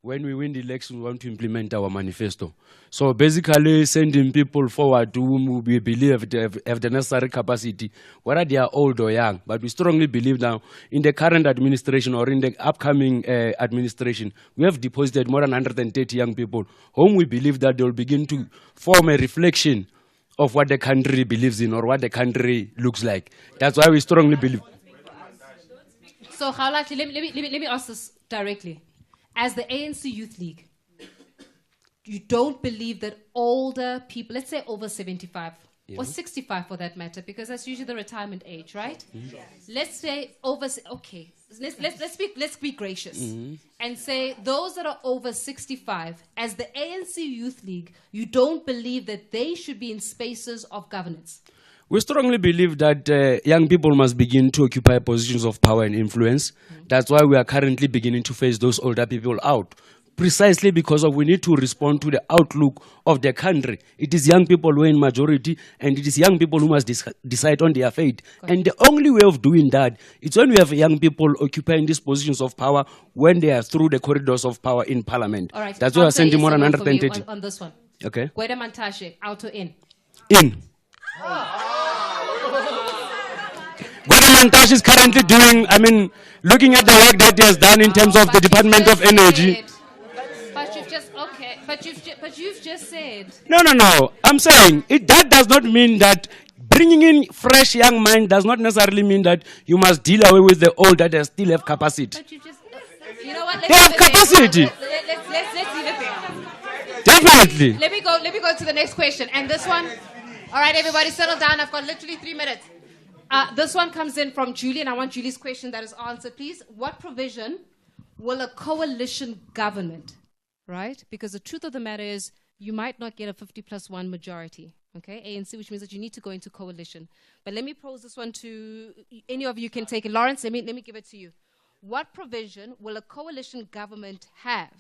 when we win the election, we want to implement our manifesto. So basically sending people forward to whom we believe have the necessary capacity, whether they are old or young. But we strongly believe now in the current administration or in the upcoming administration, we have deposited more than 130 young people whom we believe that they will begin to form a reflection of what the country believes in or what the country looks like. That's why we strongly believe. So, Khaulati, let me ask this directly. As the ANC Youth League, you don't believe that older people, let's say over 75, or 65 for that matter, because that's usually the retirement age, right? Mm-hmm. Let's say over, okay, let's be gracious and say those that are over 65, as the ANC Youth League, you don't believe that they should be in spaces of governance. We strongly believe that young people must begin to occupy positions of power and influence. That's why we are currently beginning to phase those older people out. Precisely because of we need to respond to the outlook of the country. It is young people who are in majority, and it is young people who must decide on their fate. And the only way of doing that is when we have young people occupying these positions of power when they are through the corridors of power in parliament. All right. That's why we are sending more than 130. On this one. Okay. Gwede Mantashe, out or in? In. Gwede Mantashe is currently doing, looking at the work that he has done in terms of the Department of Energy. But you've just said. No. I'm saying that does not mean that bringing in fresh young mind does not necessarily mean that you must deal away with the old that they still have capacity. But you just, you know what? They have capacity. Let's leave it there. Definitely. Let me go to the next question. And this one, all right, everybody, settle down. I've got literally 3 minutes. This one comes in from Julie, and I want Julie's question that is answered, please. What provision will a coalition government, right? Because the truth of the matter is you might not get a 50+1 majority, okay? ANC, which means that you need to go into coalition. But let me pose this one to any of you can take it. Lawrence, let me give it to you. What provision will a coalition government have,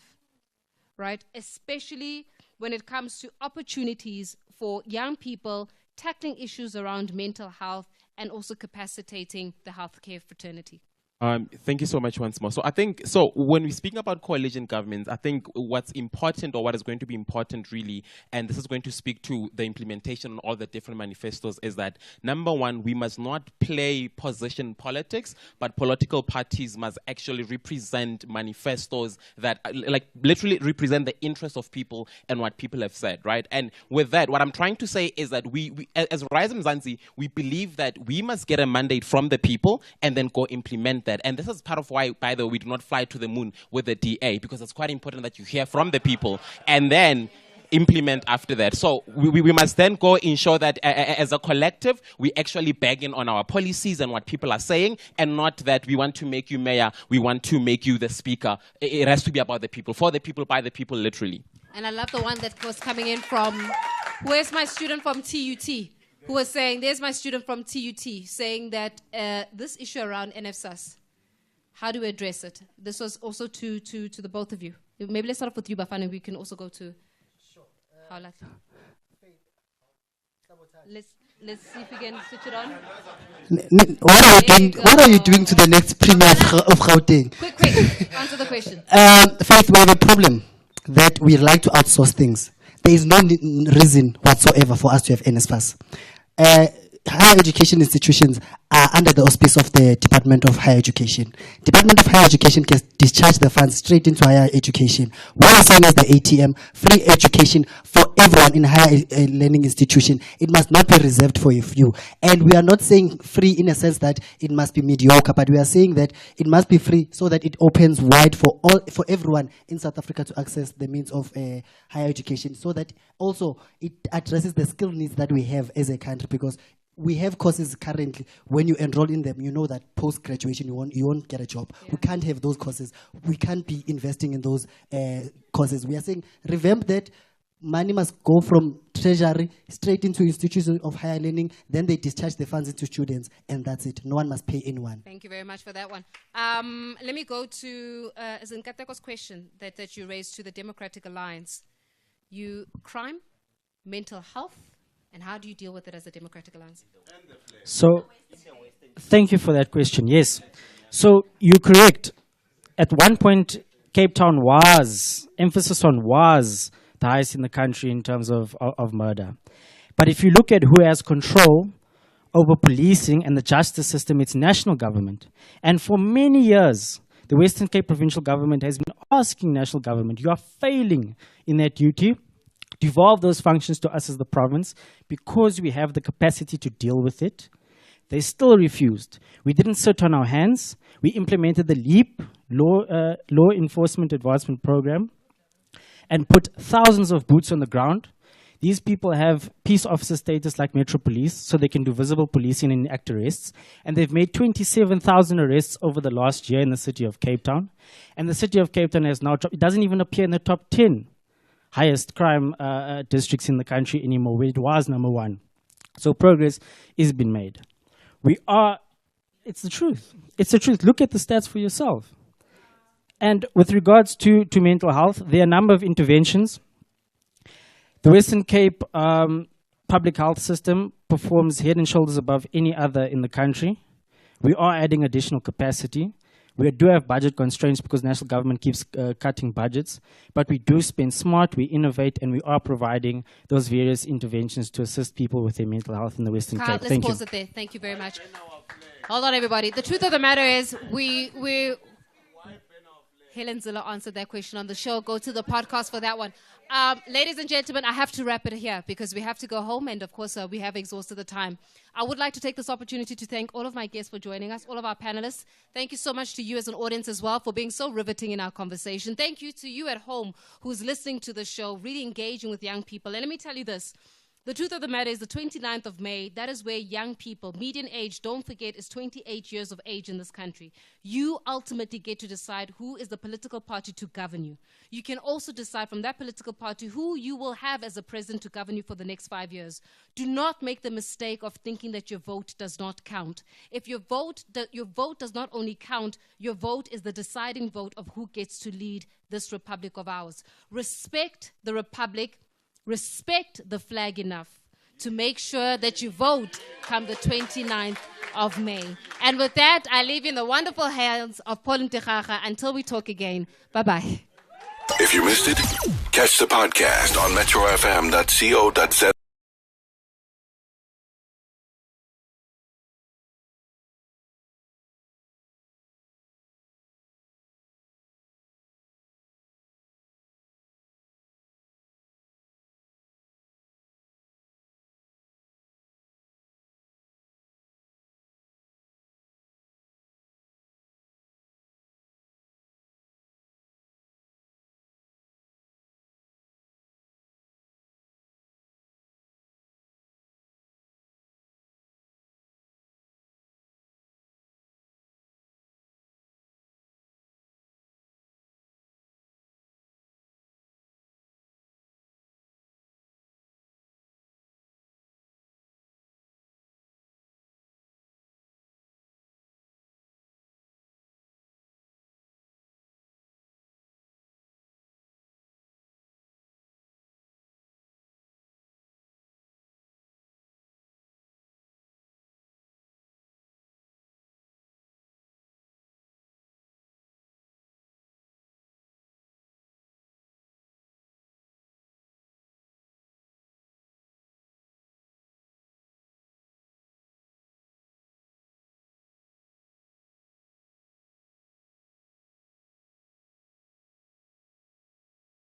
right? Especially when it comes to opportunities for young people tackling issues around mental health and also capacitating the healthcare fraternity. Thank you so much once more. So I think, when we speak about coalition governments, I think what's important or what is going to be important really, and this is going to speak to the implementation on all the different manifestos, is that number one, we must not play position politics, but political parties must actually represent manifestos that literally represent the interests of people and what people have said, right? And with that, what I'm trying to say is that we as Rise Mzansi, we believe that we must get a mandate from the people and then go implement that. And this is part of why, by the way, we do not fly to the moon with the DA, because it's quite important that you hear from the people and then implement after that. So we must then go ensure that as a collective, we actually bag in on our policies and what people are saying, and not that we want to make you mayor, we want to make you the speaker. It has to be about the people, for the people, by the people, literally. And I love the one that was coming in from, where's my student from TUT? Who was saying, there's my student from TUT, saying that this issue around NFSAS, how do we address it? This was also to the both of you. Maybe let's start off with you, Bafana, and we can also go to Khaulati. Let's see if we can switch it on. What are you doing to the next premier of Gauteng? Quick, answer the question. Faith, we have a problem that we like to outsource things. There is no reason whatsoever for us to have NSFAS. Higher education institutions are under the auspice of the Department of Higher Education. Department of Higher Education can discharge the funds straight into higher education. What we're saying is the ATM, free education for everyone in higher learning institution. It must not be reserved for a few. And we are not saying free in a sense that it must be mediocre, but we are saying that it must be free so that it opens wide for everyone in South Africa to access the means of higher education, so that also it addresses the skill needs that we have as a country, because we have courses currently, when you enroll in them, you know that post-graduation you won't get a job. Yeah. We can't have those courses. We can't be investing in those courses. We are saying revamp that. Money must go from treasury straight into institutions of higher learning. Then they discharge the funds into students, and that's it. No one must pay anyone. Thank you very much for that one. Let me go to Zinkateko's question that you raised to the Democratic Alliance. Crime, mental health, and how do you deal with it as a Democratic Alliance? So, thank you for that question. Yes. So, you're correct. At one point, Cape Town was, emphasis on was, the highest in the country in terms of murder. But if you look at who has control over policing and the justice system, it's national government. And for many years, the Western Cape provincial government has been asking national government, you are failing in that duty, devolve those functions to us as the province because we have the capacity to deal with it. They still refused. We didn't sit on our hands. We implemented the LEAP, Law Enforcement Advancement Program, and put thousands of boots on the ground. These people have peace officer status like Metro Police, so they can do visible policing and act arrests. And they've made 27,000 arrests over the last year in the city of Cape Town. And the city of Cape Town has now dropped. It doesn't even appear in the top 10 highest crime districts in the country anymore, where it was number 1. So progress is being made. It's the truth. It's the truth. Look at the stats for yourself. And with regards to mental health, there are a number of interventions. The Western Cape public health system performs head and shoulders above any other in the country. We are adding additional capacity. We do have budget constraints because national government keeps cutting budgets, but we do spend smart, we innovate, and we are providing those various interventions to assist people with their mental health in the Western Cape. Let's pause it there. Thank you very much. Hold on, everybody. The truth of the matter is, Helen Zilla answered that question on the show. Go to the podcast for that one. Ladies and gentlemen, I have to wrap it here because we have to go home, and of course we have exhausted the time. I would like to take this opportunity to thank all of my guests for joining us, all of our panelists. Thank you so much to you as an audience as well for being so riveting in our conversation. Thank you to you at home who's listening to the show, really engaging with young people. And let me tell you this. The truth of the matter is the 29th of May, that is where young people, median age, don't forget, is 28 years of age in this country. You ultimately get to decide who is the political party to govern you. You can also decide from that political party who you will have as a president to govern you for the next 5 years. Do not make the mistake of thinking that your vote does not count. If your vote does not only count, your vote is the deciding vote of who gets to lead this republic of ours. Respect the republic. Respect the flag enough to make sure that you vote come the 29th of May. And with that, I leave you in the wonderful hands of Paul Ntegaga until we talk again. Bye-bye. If you missed it, catch the podcast on metrofm.co.za.